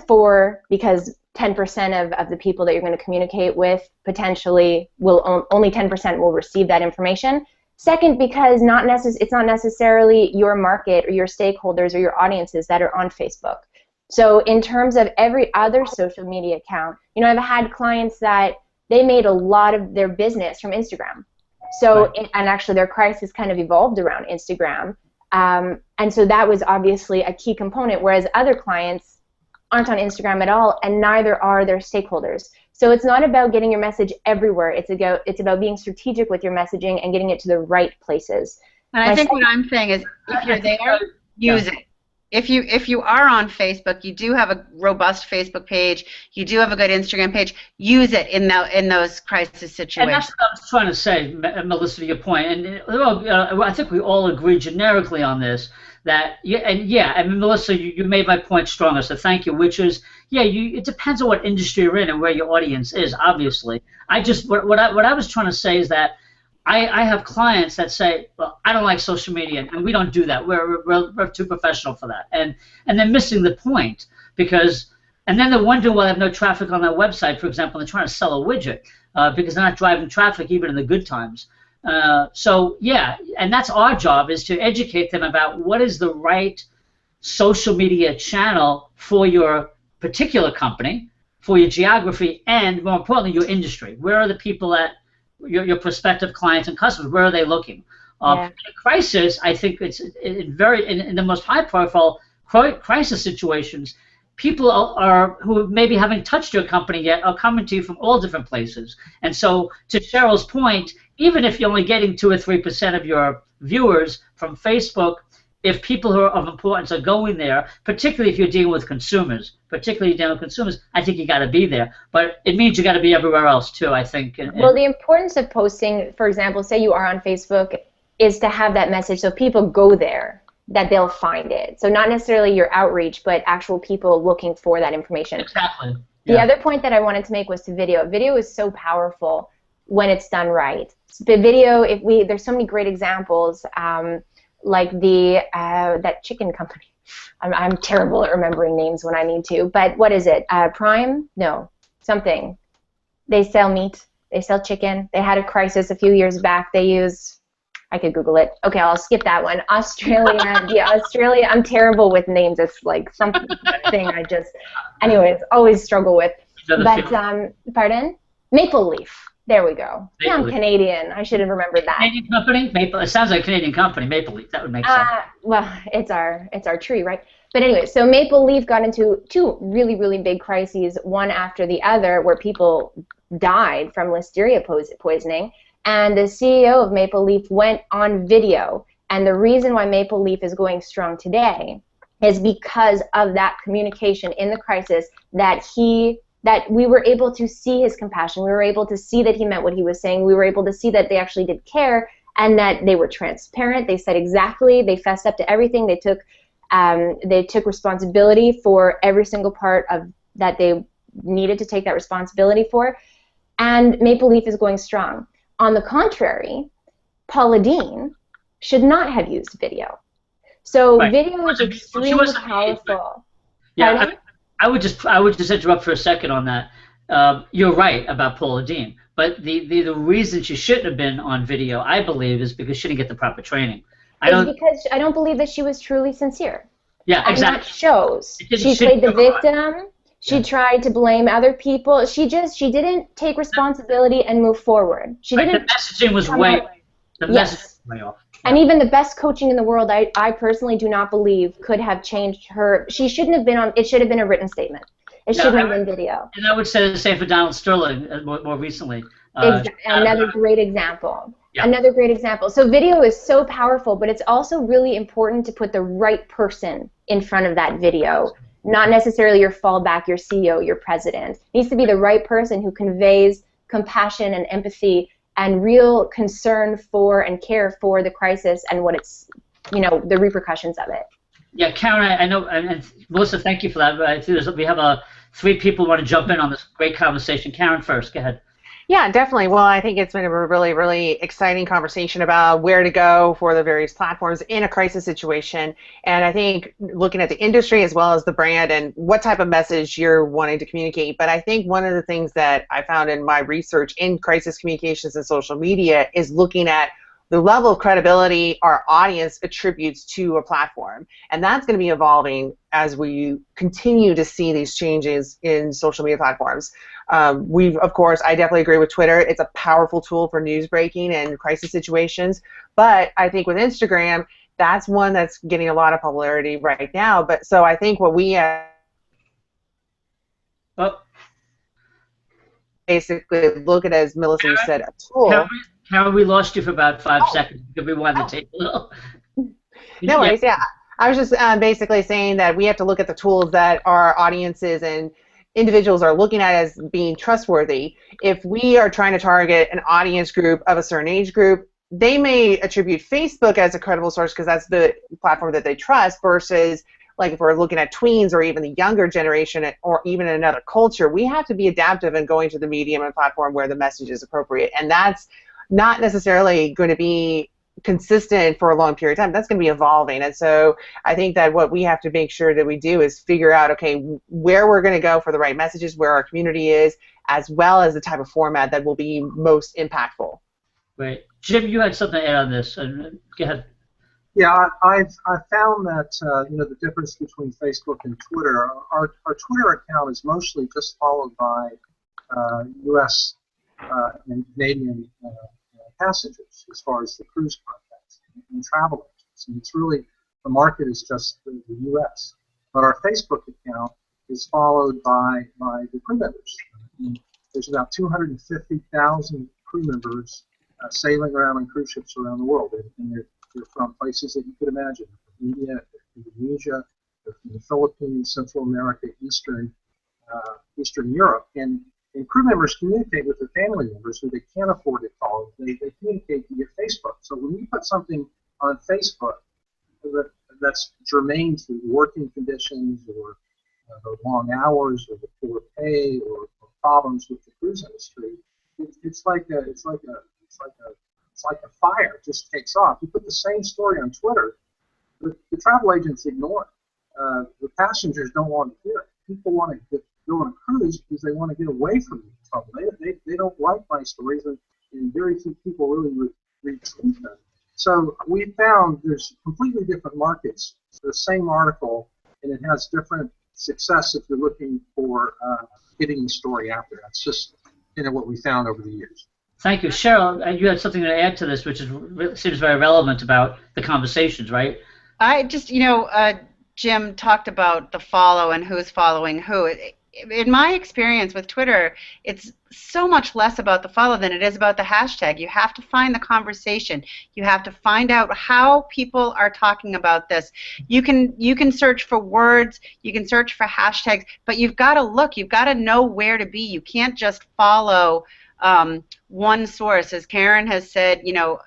because 10% of the people that you're going to communicate with potentially only 10% will receive that information. Second, because it's not necessarily your market or your stakeholders or your audiences that are on Facebook. So in terms of every other social media account, I've had clients that they made a lot of their business from Instagram. So, and actually their crisis kind of evolved around Instagram. And so that was obviously a key component, whereas other clients aren't on Instagram at all, and neither are their stakeholders. So it's not about getting your message everywhere. It's about being strategic with your messaging and getting it to the right places. And I think what I'm saying is, if you're there, use it. If you are on Facebook, you do have a robust Facebook page, you do have a good Instagram page, use it in those crisis situations. And that's what I was trying to say, Melissa, to your point. And I think we all agree generically on this, that, and Melissa, you made my point stronger, so thank you, which is, it depends on what industry you're in and where your audience is, obviously. What I was trying to say is that I have clients that say, well, I don't like social media, and we don't do that. We're too professional for that. And they're missing the point, and then they're wondering why they have no traffic on their website, for example, and they're trying to sell a widget because they're not driving traffic even in the good times. And that's our job, is to educate them about what is the right social media channel for your particular company, for your geography, and more importantly, your industry. Where are the people that your prospective clients and customers, where are they looking? In a crisis, I think it's in the most high-profile crisis situations, people who maybe haven't touched your company yet are coming to you from all different places. And so, to Cheryl's point, even if you're only getting 2 or 3% of your viewers from Facebook, if people who are of importance are going there, particularly if you're dealing with consumers, I think you got to be there. But it means you got to be everywhere else too, I think. Well, the importance of posting, for example, say you are on Facebook, is to have that message so people go there, that they'll find it. So not necessarily your outreach, but actual people looking for that information. Exactly. The other point that I wanted to make was to video. Video is so powerful when it's done right. The video, there's so many great examples. Like that chicken company. I'm terrible at remembering names when I need to, but what is it? Prime? No, something. They sell meat. They sell chicken. They had a crisis a few years back. They use, I could Google it. Okay, I'll skip that one. Australia. Australia. I'm terrible with names. It's like something anyways, always struggle with. But, pardon? Maple Leaf. There we go. Yeah, I'm Canadian. I should have remembered that. Canadian company? Maple. It sounds like a Canadian company, Maple Leaf. That would make sense. Well, it's our tree, right? But anyway, so Maple Leaf got into 2 really, really big crises, one after the other, where people died from listeria poisoning, and the CEO of Maple Leaf went on video. And the reason why Maple Leaf is going strong today is because of that communication in the crisis, that we were able to see his compassion. We were able to see that he meant what he was saying. We were able to see that they actually did care, and that they were transparent. They said exactly. They fessed up to everything. They took responsibility for every single part of that they needed to take that responsibility for. And Maple Leaf is going strong. On the contrary, Paula Deen should not have used video. So video is extremely powerful. Yeah, I would just interrupt for a second on that. You're right about Paula Deen, but the reason she shouldn't have been on video, I believe, is because she didn't get the proper training. Because I don't believe that she was truly sincere. Yeah, exactly. And that shows. She played the victim. She tried to blame other people. She didn't take responsibility and move forward. She didn't. The messaging was way off. And even the best coaching in the world, I personally do not believe could have changed her. She shouldn't have been on. It should have been a written statement. It shouldn't have been video. And I would say the same for Donald Sterling more recently. Another great example. Yeah. Another great example. So video is so powerful, but it's also really important to put the right person in front of that video. Not necessarily your fallback, your CEO, your president. It needs to be the right person who conveys compassion and empathy and real concern for and care for the crisis and what it's, the repercussions of it. Yeah, Karen, I know, and Melissa, thank you for that. I think we have 3 people who want to jump in on this great conversation. Karen first, go ahead. Yeah, definitely. Well, I think it's been a really, really exciting conversation about where to go for the various platforms in a crisis situation. And I think looking at the industry as well as the brand and what type of message you're wanting to communicate. But I think one of the things that I found in my research in crisis communications and social media is looking at the level of credibility our audience attributes to a platform. And that's going to be evolving as we continue to see these changes in social media platforms. Of course, I definitely agree with Twitter. It's a powerful tool for news breaking and crisis situations. But I think with Instagram, that's one that's getting a lot of popularity right now. But so I think what we basically look at, as Melissa said, a tool. Karen, we lost you for about 5 seconds. We wanted to take a little. No worries, yeah. I was just basically saying that we have to look at the tools that our audiences and individuals are looking at as being trustworthy. If we are trying to target an audience group of a certain age group, they may attribute Facebook as a credible source because that's the platform that they trust, versus like if we're looking at tweens or even the younger generation or even another culture, we have to be adaptive in going to the medium and platform where the message is appropriate. And that's not necessarily going to be consistent for a long period of time. That's going to be evolving. And so I think that what we have to make sure that we do is figure out, okay, where we're going to go for the right messages, where our community is, as well as the type of format that will be most impactful. Right. Jim, you had something to add on this. Go ahead. Yeah, I've found that the difference between Facebook and Twitter. Our Twitter account is mostly just followed by U.S. And Canadian passengers as far as the cruise contacts and travel agents. And it's really, the market is just the U.S. But our Facebook account is followed by the crew members. And there's about 250,000 crew members sailing around on cruise ships around the world. And they're from places that you could imagine. From India, Indonesia, from the Philippines, Central America, Eastern Europe. And crew members communicate with their family members who they can't afford to call. They communicate via Facebook. So when you put something on Facebook that's germane to working conditions or the long hours or the poor pay or problems with the cruise industry, it's like a fire. It just takes off. You put the same story on Twitter, the travel agents ignore it. The passengers don't want to hear it. People want to go on a cruise because they want to get away from trouble. They don't like my stories, and very few people really retweet them. So we found there's completely different markets for the same article, and it has different success if you're looking for getting the story out there. That's just what we found over the years. Thank you. Cheryl, you had something to add to this, which seems very relevant about the conversations, right? I just, Jim talked about the follow and who's following who. in my experience with Twitter, it's so much less about the follow than it is about the hashtag. You have to find the conversation. You have to find out how people are talking about this. You can search for words, you can search for hashtags, but you've got to look. You've got to know where to be. You can't just follow one source. As Karen has said, you know,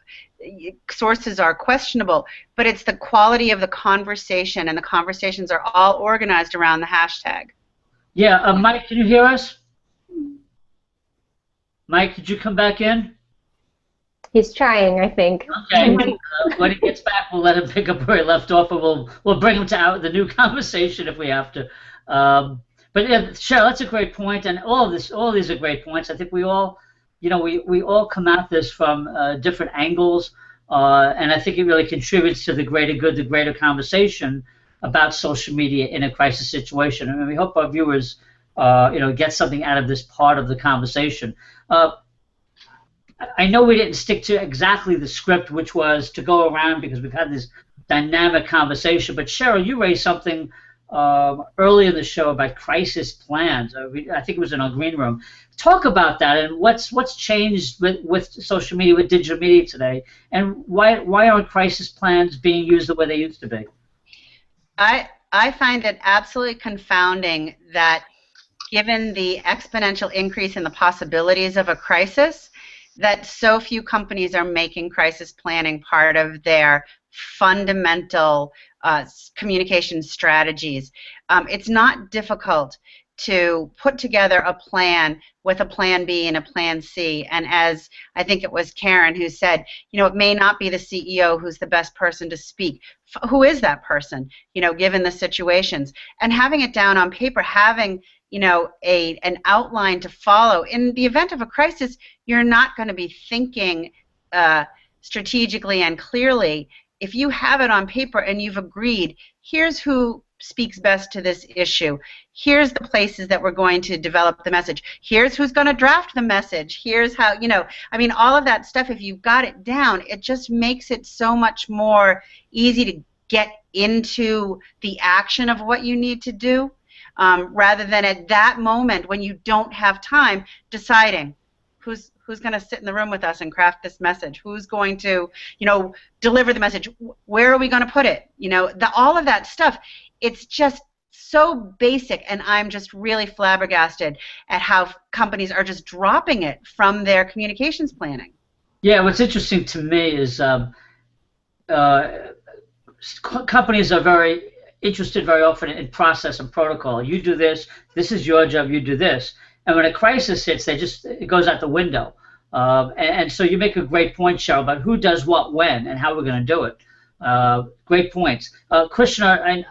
sources are questionable, but it's the quality of the conversation, and the conversations are all organized around the hashtag. Yeah, Mike, can you hear us? Mike, did you come back in? He's trying, I think. Okay. When he gets back, we'll let him pick up where he left off, and we'll bring him to the new conversation if we have to. But yeah, Cheryl, that's a great point, and all of these are great points. I think we all, you know, we all come at this from different angles, and I think it really contributes to the greater good, the greater conversation about social media in a crisis situation. And we hope our viewers, you know, get something out of this part of the conversation. I know we didn't stick to exactly the script, which was to go around because we've had this dynamic conversation. But Cheryl, you raised something early in the show about crisis plans. I think it was in our green room. Talk about that and what's changed with social media, with digital media today, and why aren't crisis plans being used the way they used to be? I find it absolutely confounding that, given the exponential increase in the possibilities of a crisis, that so few companies are making crisis planning part of their fundamental communication strategies. It's not difficult to put together a plan with a plan B and a plan C, and as I think it was Karen who said, you know, it may not be the CEO who's the best person to speak. Who is that person, you know, given the situations? And having it down on paper, having, you know, an outline to follow. In the event of a crisis, you're not going to be thinking strategically and clearly. If you have it on paper and you've agreed, here's who speaks best to this issue. Here's the places that we're going to develop the message. Here's who's going to draft the message. Here's how, you know, I mean, all of that stuff, if you've got it down, it just makes it so much more easy to get into the action of what you need to do, rather than at that moment when you don't have time deciding who's going to sit in the room with us and craft this message, who's going to, you know, deliver the message, where are we going to put it, you know, all of that stuff. It's just so basic, and I'm just really flabbergasted at how companies are just dropping it from their communications planning. Yeah, what's interesting to me is companies are very interested very often in process and protocol. You do this, this is your job, you do this. And when a crisis hits, it goes out the window. And so you make a great point, Cheryl, about who does what when and how we're going to do it. Great points. Krishna,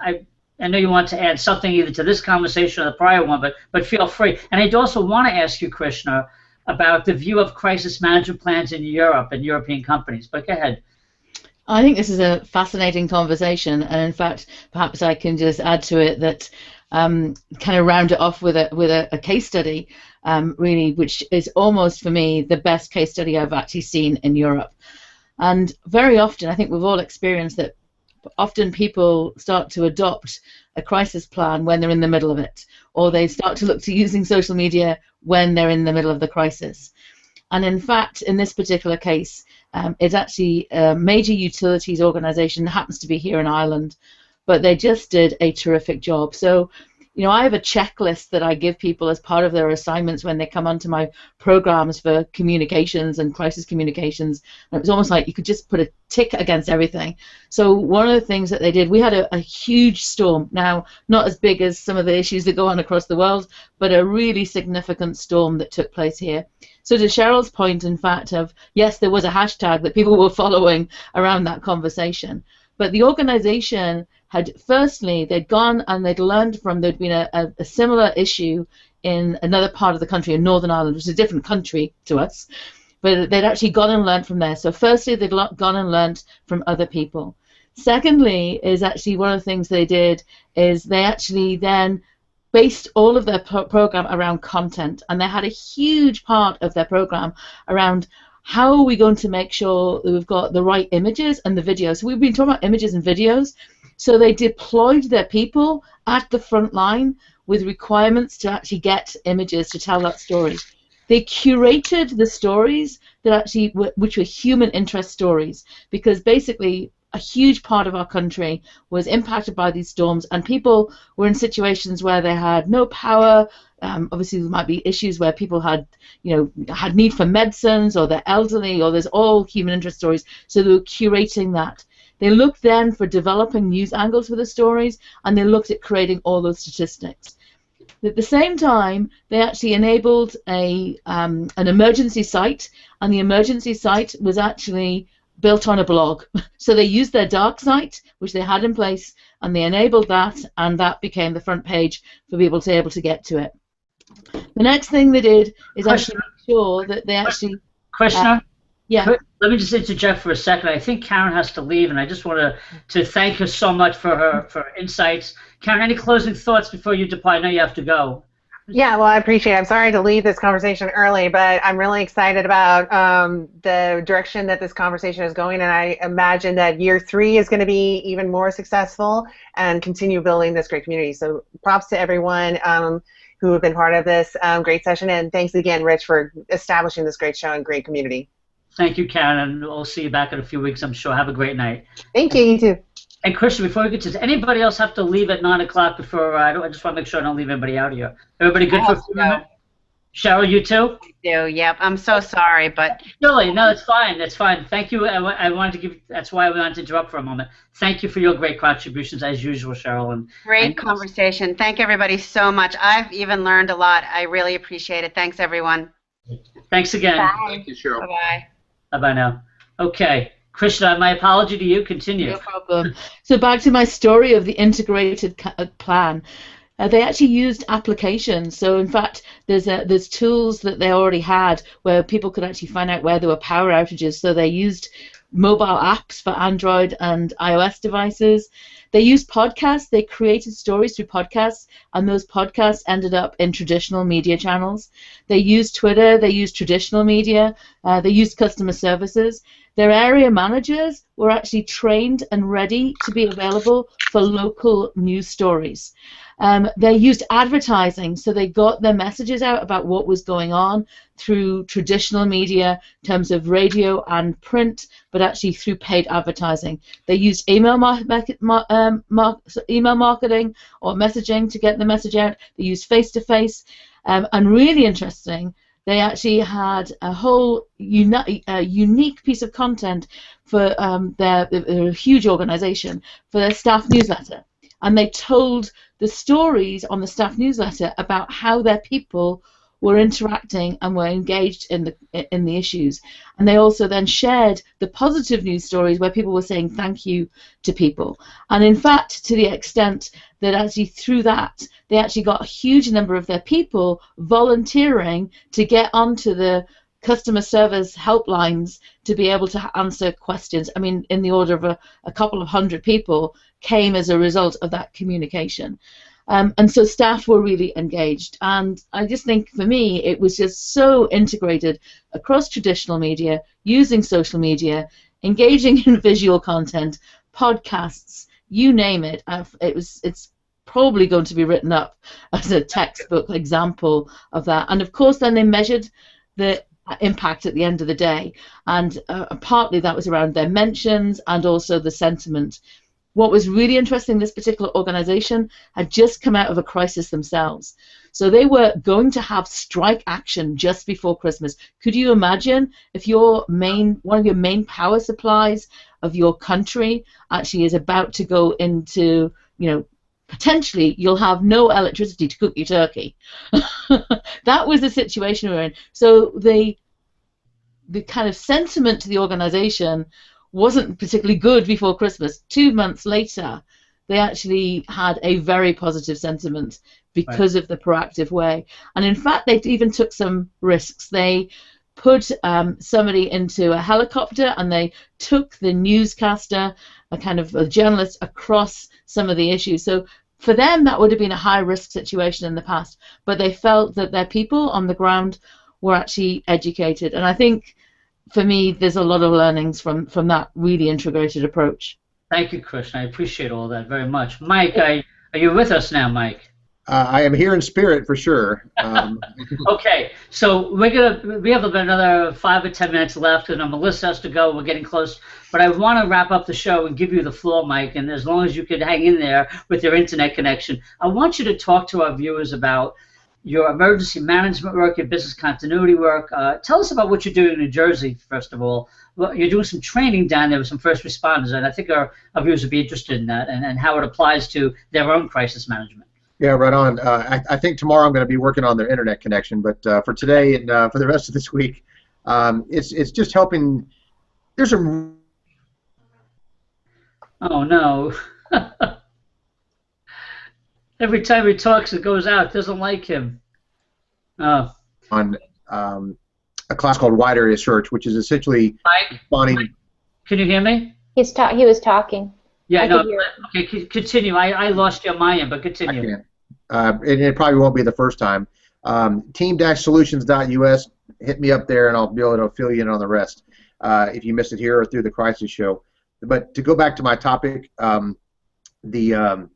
I know you want to add something either to this conversation or the prior one, but feel free. And I'd also want to ask you, Krishna, about the view of crisis management plans in Europe and European companies. But go ahead. I think this is a fascinating conversation, and in fact, perhaps I can just add to it that kind of round it off with a case study, really, which is almost for me the best case study I've actually seen in Europe. And very often, I think we've all experienced that. Often people start to adopt a crisis plan when they're in the middle of it, or they start to look to using social media when they're in the middle of the crisis. And in fact, in this particular case, it's actually a major utilities organization that happens to be here in Ireland, but they just did a terrific job. So, you know, I have a checklist that I give people as part of their assignments when they come onto my programs for communications and crisis communications. And it was almost like you could just put a tick against everything. So one of the things that they did, we had a huge storm. Now, not as big as some of the issues that go on across the world, but a really significant storm that took place here. So to Cheryl's point, in fact, of yes, there was a hashtag that people were following around that conversation. But the organization had, firstly, they'd gone and they'd learned from, there'd been a similar issue in another part of the country, in Northern Ireland, which is a different country to us, but they'd actually gone and learned from there. So firstly, they'd gone and learned from other people. Secondly, is actually one of the things they did is they actually then based all of their program around content, and they had a huge part of their program around how are we going to make sure that we've got the right images and the videos. So we've been talking about images and videos. So they deployed their people at the front line with requirements to actually get images to tell that story. They curated the stories that actually which were human interest stories, because basically a huge part of our country was impacted by these storms, and people were in situations where they had no power. Obviously, there might be issues where people had need for medicines, or they're elderly, or there's all human interest stories. So they were curating that. They looked then for developing news angles for the stories, and they looked at creating all those statistics. At the same time, they actually enabled an emergency site, and the emergency site was actually built on a blog. So they used their dark site, which they had in place, and they enabled that, and that became the front page for people to be able to get to it. The next thing they did is actually make sure that they actually... Questioner? Yeah. Let me just interject for a second. I think Karen has to leave, and I just want to thank her so much for her insights. Karen, any closing thoughts before you depart? I know you have to go. Yeah, well, I appreciate it. I'm sorry to leave this conversation early, but I'm really excited about the direction that this conversation is going, and I imagine that year 3 is going to be even more successful and continue building this great community. So props to everyone who have been part of this great session, and thanks again, Rich, for establishing this great show and great community. Thank you, Karen, and we'll see you back in a few weeks, I'm sure. Have a great night. Thank you, you too. And Christian, before we get to this, anybody else have to leave at 9 o'clock before, I just want to make sure I don't leave anybody out here. Everybody good for a few minutes? Cheryl, you too? I do, yep. I'm so sorry, but... Really, no, it's fine, that's fine. Thank you. I wanted to give, that's why we wanted to interrupt for a moment. Thank you for your great contributions, as usual, Cheryl. Great conversation. Thank everybody so much. I've even learned a lot. I really appreciate it. Thanks, everyone. Thanks again. Bye. Thank you, Cheryl. Bye-bye. Bye-bye now. Okay. Krishna, my apology to you. Continue. No problem. So back to my story of the integrated plan. They actually used applications. So in fact, there's tools that they already had where people could actually find out where there were power outages. So they used mobile apps for Android and iOS devices. They used podcasts. They created stories through podcasts, and those podcasts ended up in traditional media channels. They used Twitter. They used traditional media. They used customer services. Their area managers were actually trained and ready to be available for local news stories. They used advertising, so they got their messages out about what was going on through traditional media in terms of radio and print, but actually through paid advertising. They used email marketing or messaging to get the message out. They used face-to-face, and really interesting, they actually had a whole unique piece of content for their huge organization, for their staff newsletter. And they told the stories on the staff newsletter about how their people were interacting and were engaged in the issues. And they also then shared the positive news stories where people were saying thank you to people. And in fact, to the extent that actually through that, they actually got a huge number of their people volunteering to get onto the customer service helplines to be able to answer questions. I mean, in the order of a couple of hundred people came as a result of that communication. And so staff were really engaged. And I just think, for me, it was just so integrated across traditional media, using social media, engaging in visual content, podcasts, you name it. It's probably going to be written up as a textbook example of that. And, of course, then they measured the impact at the end of the day. And partly that was around their mentions and also the sentiment. What was really interesting, this particular organization had just come out of a crisis themselves. So they were going to have strike action just before Christmas. Could you imagine if one of your main power supplies of your country actually is about to go into, potentially you'll have no electricity to cook your turkey. That was the situation we were in. So the kind of sentiment to the organization wasn't particularly good before Christmas. 2 months later, they actually had a very positive sentiment because of the proactive way. And in fact, they even took some risks. They put somebody into a helicopter and they took the newscaster, a journalist, across some of the issues. So for them, that would have been a high-risk situation in the past. But they felt that their people on the ground were actually educated. And I think, for me, there's a lot of learnings from that really integrated approach. Thank you, Krishna. I appreciate all that very much. Mike, are you with us now, Mike? I am here in spirit for sure. Okay, so we have about another 5 or 10 minutes left, and Melissa has to go. We're getting close, but I want to wrap up the show and give you the floor, Mike. And as long as you could hang in there with your internet connection, I want you to talk to our viewers about your emergency management work, your business continuity work. Tell us about what you're doing in New Jersey, first of all. Well, you're doing some training down there with some first responders, and I think our viewers would be interested in that and how it applies to their own crisis management. Yeah, right on. I think tomorrow I'm going to be working on their internet connection, but for today and for the rest of this week, it's just helping. There's some. Oh no! Every time he talks, it goes out. It doesn't like him. Oh. On a class called Wide Area Search, which is essentially responding. Mike, can you hear me? He was talking. Yeah, no. Okay, continue. I lost you on my end, but continue. And it probably won't be the first time. Team-solutions.us. Hit me up there, and I'll be able to fill you in on the rest if you missed it here or through the crisis show. But to go back to my topic, the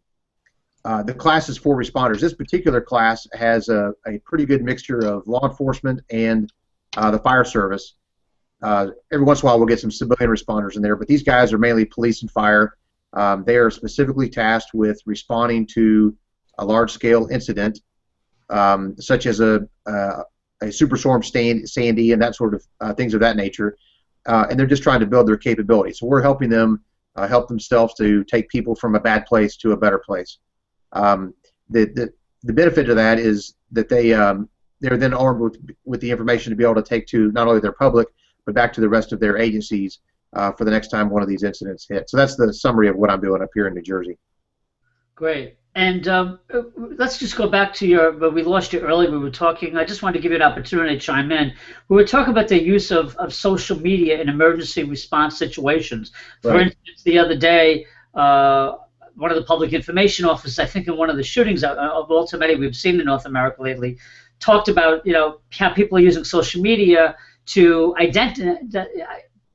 class is for responders. This particular class has a pretty good mixture of law enforcement and the fire service. Every once in a while we'll get some civilian responders in there, but these guys are mainly police and fire. They are specifically tasked with responding to a large-scale incident, such as a superstorm Sandy and that sort of things of that nature, and they're just trying to build their capability. So we're helping them help themselves to take people from a bad place to a better place. The benefit of that is that they're then armed with the information to be able to take to not only their public but back to the rest of their agencies for the next time one of these incidents hit. So that's the summary of what I'm doing up here in New Jersey. Great. And let's just go back to but we lost you earlier. We were talking. I just wanted to give you an opportunity to chime in. We were talking about the use of social media in emergency response situations. For instance, the other day, one of the public information officers, I think in one of the shootings of all too many we've seen in North America lately, talked about how people are using social media to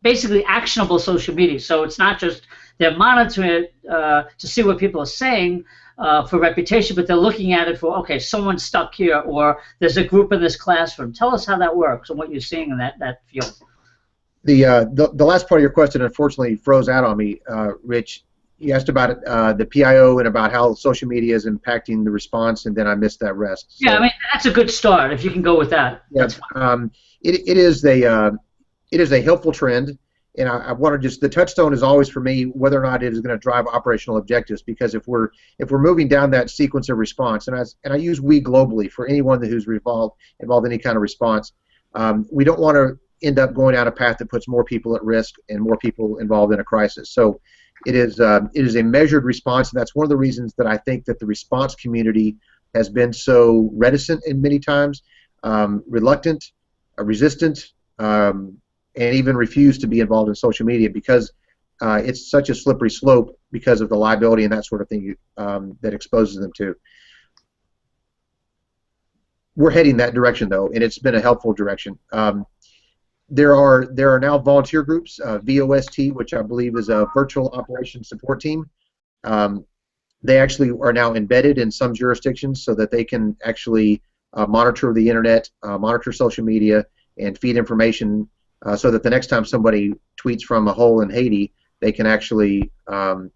basically actionable social media. So it's not just they're monitoring it to see what people are saying for reputation, but they're looking at it for, okay, someone's stuck here, or there's a group in this classroom. Tell us how that works and what you're seeing in that field. The last part of your question unfortunately froze out on me, Rich. You asked about the PIO and about how social media is impacting the response, and then I missed that rest. So, yeah, I mean that's a good start if you can go with that. Yeah, it is a helpful trend, and I want to just the touchstone is always for me whether or not it is going to drive operational objectives, because if we're moving down that sequence of response, and I use we globally for anyone who's involved in any kind of response, we don't want to end up going down a path that puts more people at risk and more people involved in a crisis. So it is a measured response, and that's one of the reasons that I think that the response community has been so reticent in many times, reluctant, resistant, and even refused to be involved in social media, because it's such a slippery slope because of the liability and that sort of thing that exposes them to. We're heading that direction though, and it's been a helpful direction. There are now volunteer groups, VOST, which I believe is a virtual operations support team. They actually are now embedded in some jurisdictions so that they can actually monitor the internet, monitor social media, and feed information so that the next time somebody tweets from a hole in Haiti, they can actually kind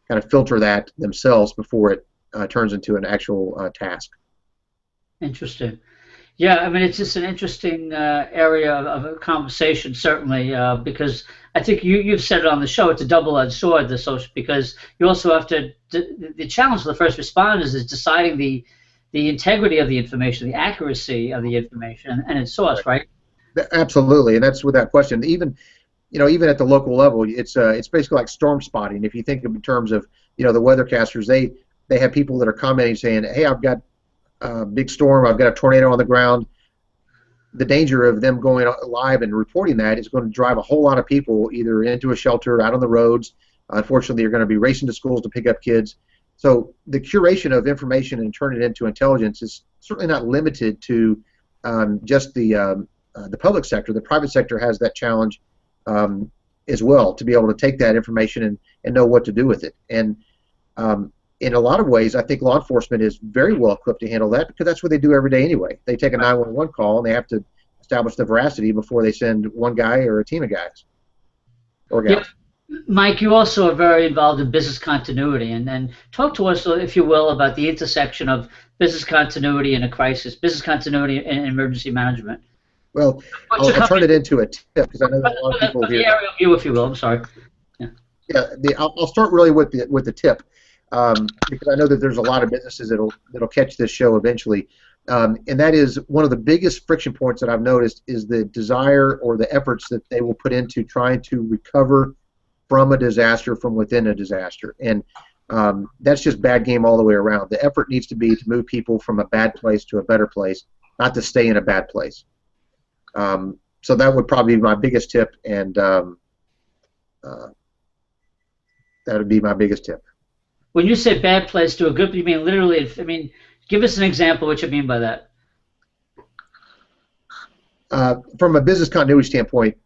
of filter that themselves before it turns into an actual task. Interesting. Yeah, I mean, it's just an interesting area of a conversation, certainly, because I think you've said it on the show, it's a double-edged sword, the social, because you also have to, the challenge for the first responders is deciding the integrity of the information, the accuracy of the information, and its source, right? Absolutely, and that's without question. Even at the local level, it's basically like storm spotting. If you think in terms of, the weathercasters, they have people that are commenting saying, hey, I've got a big storm, I've got a tornado on the ground. The danger of them going live and reporting that is going to drive a whole lot of people either into a shelter, out on the roads. Unfortunately, they're going to be racing to schools to pick up kids. So the curation of information and turn it into intelligence is certainly not limited to just the public sector. The private sector has that challenge as well, to be able to take that information and know what to do with it. And in a lot of ways, I think law enforcement is very well equipped to handle that because that's what they do every day anyway. They take a 911 call and they have to establish the veracity before they send one guy or a team of guys or gals. Yep. Mike, you also are very involved in business continuity, and talk to us, if you will, about the intersection of business continuity and a crisis, business continuity and emergency management. Well, I'll turn it into a tip because I know there's a lot of people here. The aerial view, if you will. I'm sorry. Yeah, I'll start really with the tip because I know that there's a lot of businesses that'll catch this show eventually, and that is one of the biggest friction points that I've noticed is the desire or the efforts that they will put into trying to recover from a disaster from within a disaster, and that's just bad game all the way around. The effort needs to be to move people from a bad place to a better place, not to stay in a bad place. So that would probably be my biggest tip, and that would be my biggest tip. When you say bad place to a good, you mean literally, I mean, give us an example what you mean by that. From a business continuity standpoint,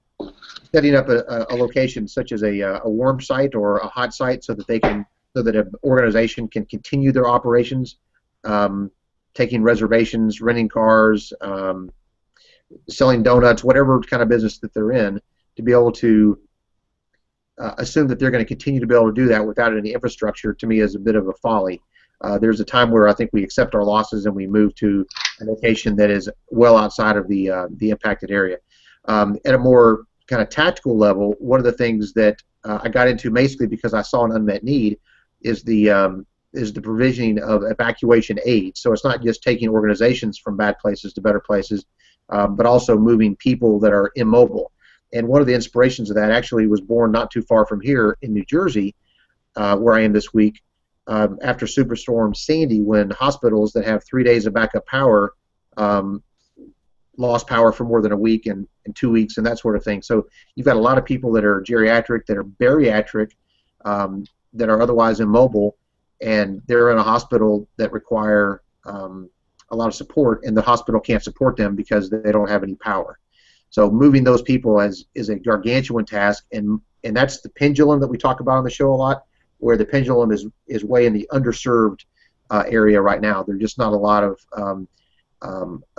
setting up a location such as a warm site or a hot site so that an organization can continue their operations, taking reservations, renting cars, selling donuts, whatever kind of business that they're in, to be able to assume that they're going to continue to be able to do that without any infrastructure, to me, is a bit of a folly. There's a time where I think we accept our losses and we move to a location that is well outside of the impacted area. At a more kind of tactical level, one of the things that I got into basically because I saw an unmet need is the provisioning of evacuation aid. So it's not just taking organizations from bad places to better places, but also moving people that are immobile. And one of the inspirations of that actually was born not too far from here in New Jersey, where I am this week, after Superstorm Sandy, when hospitals that have 3 days of backup power lost power for more than a week and 2 weeks and that sort of thing. So you've got a lot of people that are geriatric, that are bariatric, that are otherwise immobile, and they're in a hospital that require a lot of support, and the hospital can't support them because they don't have any power. So moving those people is a gargantuan task, and that's the pendulum that we talk about on the show a lot, where the pendulum is way in the underserved area right now. There's just not a lot of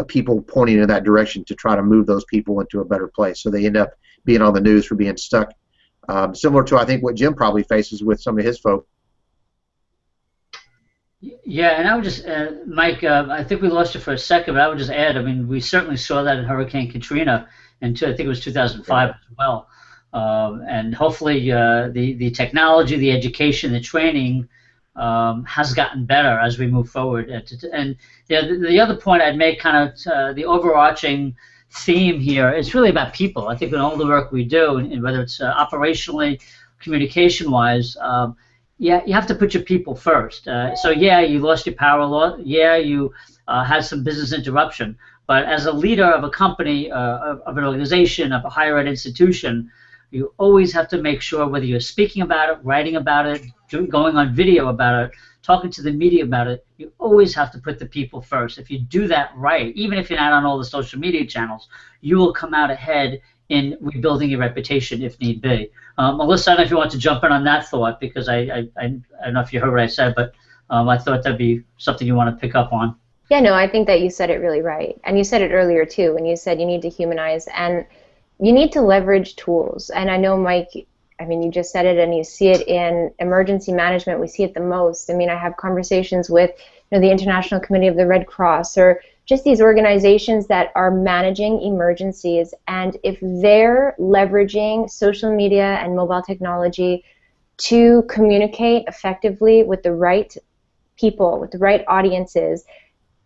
people pointing in that direction to try to move those people into a better place. So they end up being on the news for being stuck, similar to I think what Jim probably faces with some of his folks. Yeah, and I would just, Mike, I think we lost you for a second, but I would just add, I mean, we certainly saw that in Hurricane Katrina, and I think it was 2005 as well. And hopefully the technology, the education, the training has gotten better as we move forward. And yeah, the other point I'd make, kind of the overarching theme here, is really about people. I think in all the work we do, and whether it's operationally, communication-wise, yeah, you have to put your people first. So yeah, you lost your power, yeah, you had some business interruption, but as a leader of a company, of an organization, of a higher ed institution, you always have to make sure, whether you're speaking about it, writing about it, going on video about it, talking to the media about it, you always have to put the people first. If you do that right, even if you're not on all the social media channels, you will come out ahead in rebuilding your reputation if need be. Melissa, I don't know if you want to jump in on that thought, because I don't know if you heard what I said, but I thought that'd be something you want to pick up on. Yeah, no, I think that you said it really right. And you said it earlier, too, when you said you need to humanize and you need to leverage tools. And I know, Mike, I mean, you just said it, and you see it in emergency management. We see it the most. I mean, I have conversations with the International Committee of the Red Cross, or just these organizations that are managing emergencies, and if they're leveraging social media and mobile technology to communicate effectively with the right people, with the right audiences,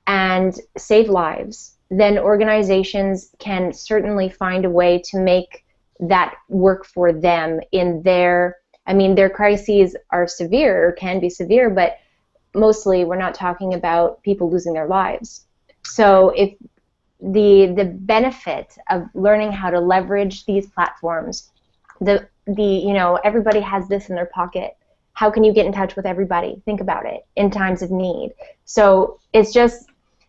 and save lives, then organizations can certainly find a way to make that work for them in their, I mean, their crises are severe, or can be severe, but mostly we're not talking about people losing their lives. So if the benefit of learning how to leverage these platforms, everybody has this in their pocket. How can you get in touch with everybody? Think about it in times of need. So it's just,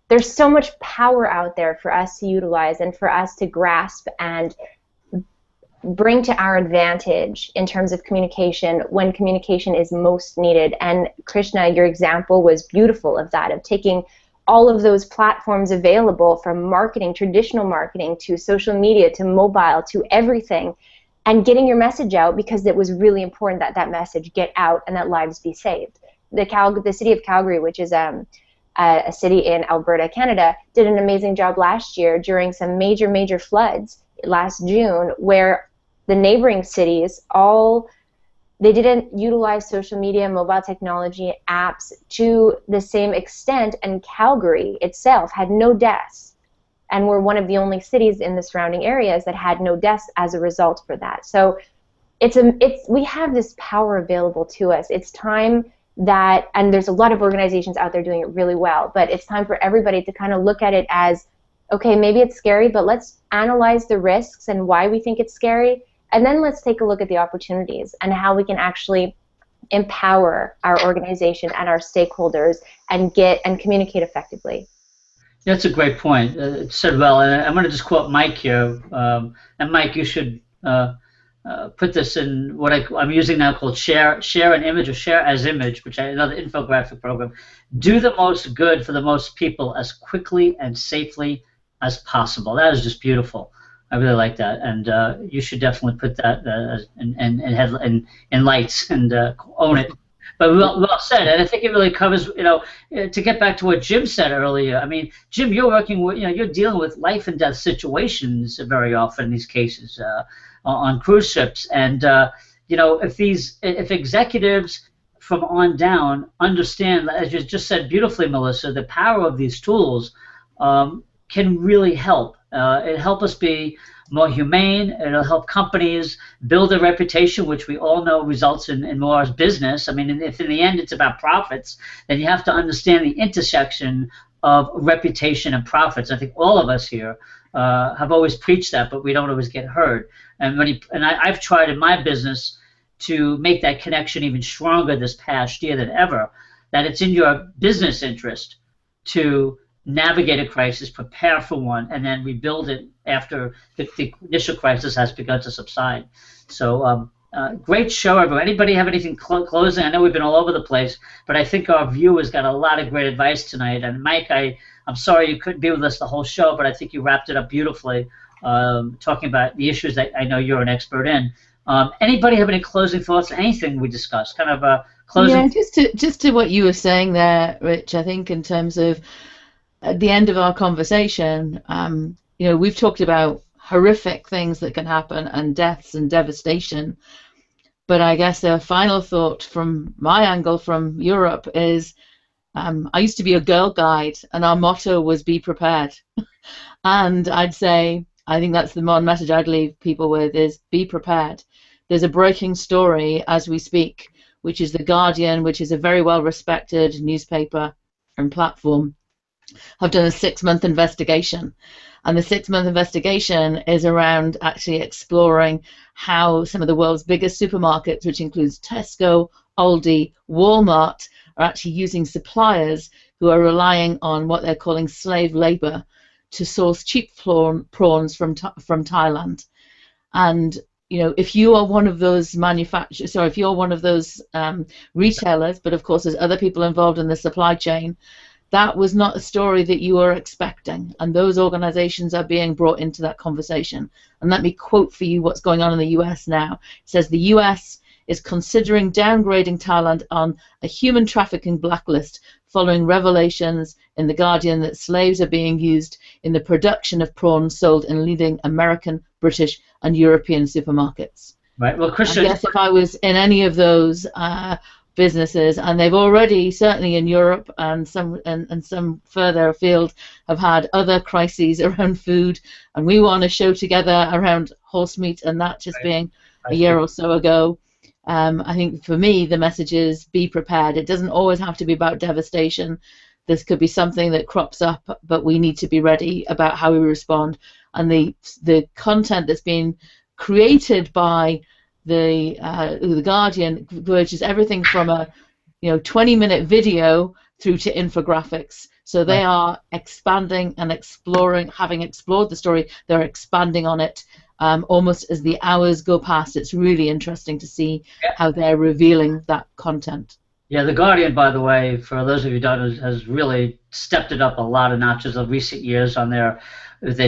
there's so much power out there for us to utilize and for us to grasp and bring to our advantage in terms of communication when communication is most needed. And Krishna, your example was beautiful of that, of taking all of those platforms available, from marketing, traditional marketing, to social media, to mobile, to everything, and getting your message out, because it was really important that that message get out and that lives be saved. The city of Calgary, which is a city in Alberta, Canada, did an amazing job last year during some major floods last June, where the neighboring cities they didn't utilize social media, mobile technology, apps to the same extent, and Calgary itself had no deaths, and we're one of the only cities in the surrounding areas that had no deaths as a result for that. So we have this power available to us. It's time that, and there's a lot of organizations out there doing it really well, but it's time for everybody to kind of look at it as, okay, maybe it's scary, but let's analyze the risks and why we think it's scary, and then let's take a look at the opportunities and how we can actually empower our organization and our stakeholders and communicate effectively. That's a great point. It's said well, and I'm going to just quote Mike here. And Mike, you should put this in what I'm using now called share an image, or share as image, which is another infographic program. Do the most good for the most people as quickly and safely as possible. That is just beautiful. I really like that, and you should definitely put that in lights and own it. But well said, and I think it really covers. To get back to what Jim said earlier. I mean, Jim, you're working with, you're dealing with life and death situations very often in these cases on cruise ships, and if executives from on down understand, as you just said beautifully, Melissa, the power of these tools can really help. It'll help us be more humane. It'll help companies build a reputation, which we all know results in more business. I mean, if in the end it's about profits, then you have to understand the intersection of reputation and profits. I think all of us here have always preached that, but we don't always get heard. And I've tried in my business to make that connection even stronger this past year than ever, that it's in your business interest to navigate a crisis, prepare for one, and then rebuild it after the initial crisis has begun to subside. So great show, everyone. Anybody have anything closing? I know we've been all over the place, but I think our viewers got a lot of great advice tonight. And Mike, I'm sorry you couldn't be with us the whole show, but I think you wrapped it up beautifully, talking about the issues that I know you're an expert in. Anybody have any closing thoughts? Anything we discussed? Kind of closing. Yeah, just to what you were saying there, Rich. I think in terms of at the end of our conversation, we've talked about horrific things that can happen and deaths and devastation. But I guess a final thought from my angle from Europe is I used to be a Girl Guide, and our motto was be prepared. And I'd say, I think that's the one message I'd leave people with is be prepared. There's a breaking story as we speak, which is The Guardian, which is a very well-respected newspaper and platform, have done a 6-month investigation. And the 6-month investigation is around actually exploring how some of the world's biggest supermarkets, which includes Tesco, Aldi, Walmart, are actually using suppliers who are relying on what they're calling slave labor to source cheap prawns from Thailand. And if you are one of those manufacturers, if you're one of those retailers, but of course there's other people involved in the supply chain, that was not a story that you were expecting, and those organizations are being brought into that conversation. And let me quote for you what's going on in the US now. It says the US is considering downgrading Thailand on a human trafficking blacklist following revelations in The Guardian that slaves are being used in the production of prawns sold in leading American, British, and European supermarkets. Right. Well, Christian, I guess if I was in any of those businesses, and they've already, certainly in Europe and some further afield, have had other crises around food, and we won a show together around horse meat, and that just being a year or so ago. I think for me the message is be prepared. It doesn't always have to be about devastation. This could be something that crops up, but we need to be ready about how we respond. And the content that's been created by the Guardian, which is everything from a 20-minute video through to infographics. So they are expanding and exploring, having explored the story, they're expanding on it, almost as the hours go past. It's really interesting to see how they're revealing that content. Yeah, The Guardian, by the way, for those of you who don't, has really stepped it up a lot of notches of recent years on their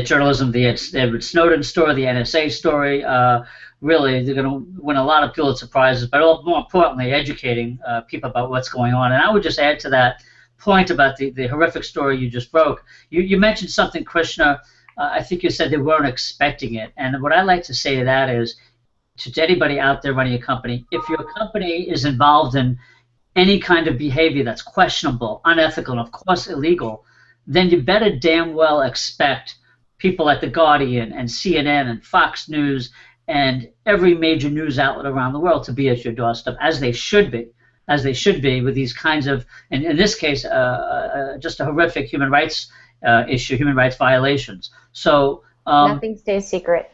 journalism, the Edward Snowden story, the NSA story. Really, they're going to win a lot of Pulitzer Prizes, but more importantly, educating people about what's going on. And I would just add to that point about the horrific story you just broke. You mentioned something, Krishna. I think you said they weren't expecting it. And what I like to say to that is, to anybody out there running a company, if your company is involved in any kind of behavior that's questionable, unethical, and of course illegal, then you better damn well expect people like The Guardian and CNN and Fox News and every major news outlet around the world to be at your doorstep, as they should be, with these kinds of, and in this case, just a horrific human rights issue, human rights violations. So nothing stays secret,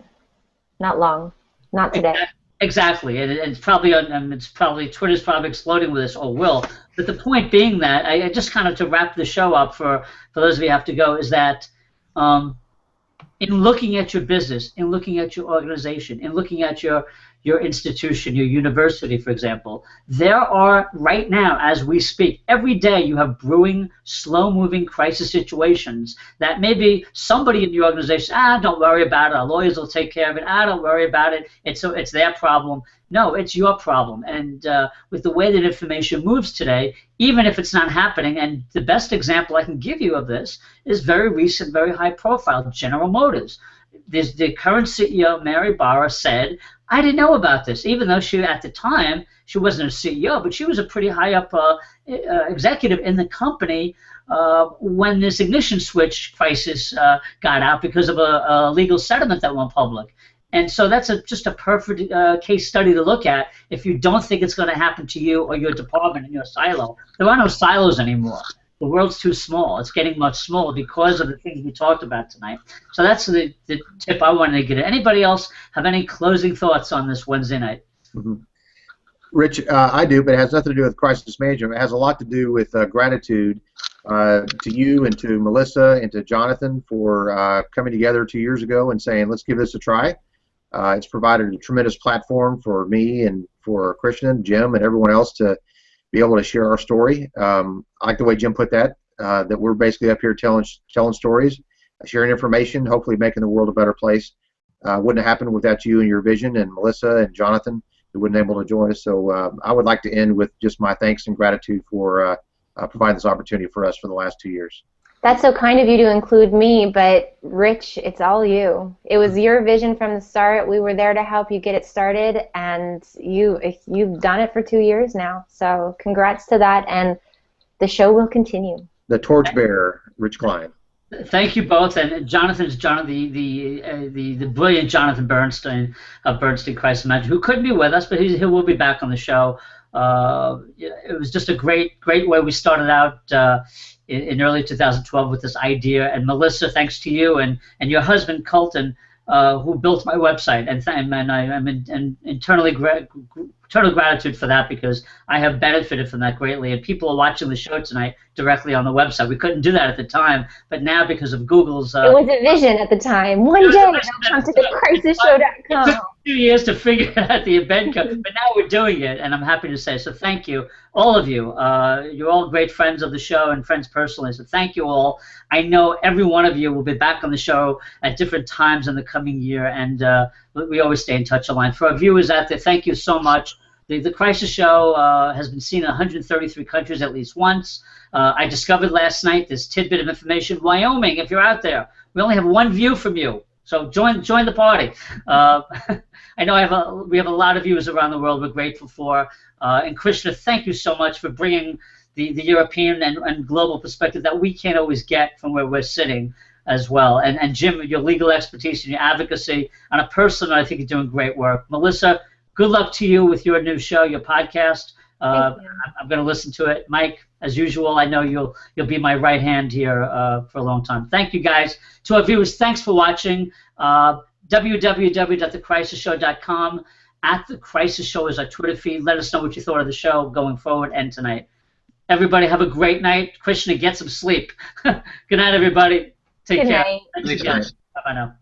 not long, not today. Exactly, and it's probably Twitter's probably exploding with this, or will. But the point being that I just kind of, to wrap the show up for those of you who have to go, is that in looking at your business, in looking at your organization, in looking at your institution, your university, for example, there are right now, as we speak, every day you have brewing, slow-moving crisis situations that maybe somebody in your organization, don't worry about it, our lawyers will take care of it, don't worry about it, it's their problem. No, it's your problem. And with the way that information moves today, even if it's not happening, and the best example I can give you of this is very recent, very high-profile, General Motors. The current CEO, Mary Barra, said, I didn't know about this, even though at the time, she wasn't a CEO, but she was a pretty high-up executive in the company when this ignition switch crisis got out because of a legal settlement that went public. And so that's just a perfect case study to look at if you don't think it's going to happen to you or your department in your silo. There are no silos anymore. The world's too small. It's getting much smaller because of the things we talked about tonight. So that's the tip I wanted to get. Anybody else have any closing thoughts on this Wednesday night? Mm-hmm. Rich, I do, but it has nothing to do with crisis management. It has a lot to do with gratitude to you and to Melissa and to Jonathan for coming together 2 years ago and saying, let's give this a try. It's provided a tremendous platform for me and for Krishna, Jim, and everyone else to be able to share our story. I like the way Jim put that we're basically up here telling stories, sharing information, hopefully making the world a better place. Wouldn't have happened without you and your vision, and Melissa and Jonathan, who wouldn't be able to join us. So I would like to end with just my thanks and gratitude for providing this opportunity for us for the last 2 years. That's so kind of you to include me, but Rich, it's all you. It was your vision from the start. We were there to help you get it started, and you've done it for 2 years now. So congrats to that, and the show will continue. The torchbearer, Rich Klein. Thank you both, and Jonathan's the brilliant Jonathan Bernstein of Bernstein Crisis Management, who couldn't be with us, but he will be back on the show. It was just a great way we started out in early 2012 with this idea. And Melissa, thanks to you and your husband Colton, who built my website, and I'm in eternal gratitude for that, because I have benefited from that greatly. And people are watching the show tonight directly on the website. We couldn't do that at the time, but now because of Google's... it was a vision at the time. One day they'll come to thecrisisshow.com. It took 2 years to figure out the event code, but now we're doing it, and I'm happy to say. So thank you, all of you. You're all great friends of the show and friends personally, so thank you all. I know every one of you will be back on the show at different times in the coming year, and we always stay in touch online. For our viewers out there, thank you so much. The Crisis Show has been seen in 133 countries at least once. I discovered last night this tidbit of information. Wyoming, if you're out there, we only have one view from you, so join the party. I know we have a lot of viewers around the world we're grateful for. And Krishna, thank you so much for bringing the European and global perspective that we can't always get from where we're sitting as well. And Jim, your legal expertise and your advocacy. On a personal note, I think you're doing great work. Melissa, good luck to you with your new show, your podcast. I'm going to listen to it. Mike, as usual, I know you'll be my right hand here for a long time. Thank you, guys. To our viewers, thanks for watching. www.thecrisisshow.com. @The Crisis Show is our Twitter feed. Let us know what you thought of the show going forward and tonight. Everybody have a great night. Krishna, get some sleep. Good night, everybody. Take care. Good night. Thanks again. Bye-bye now.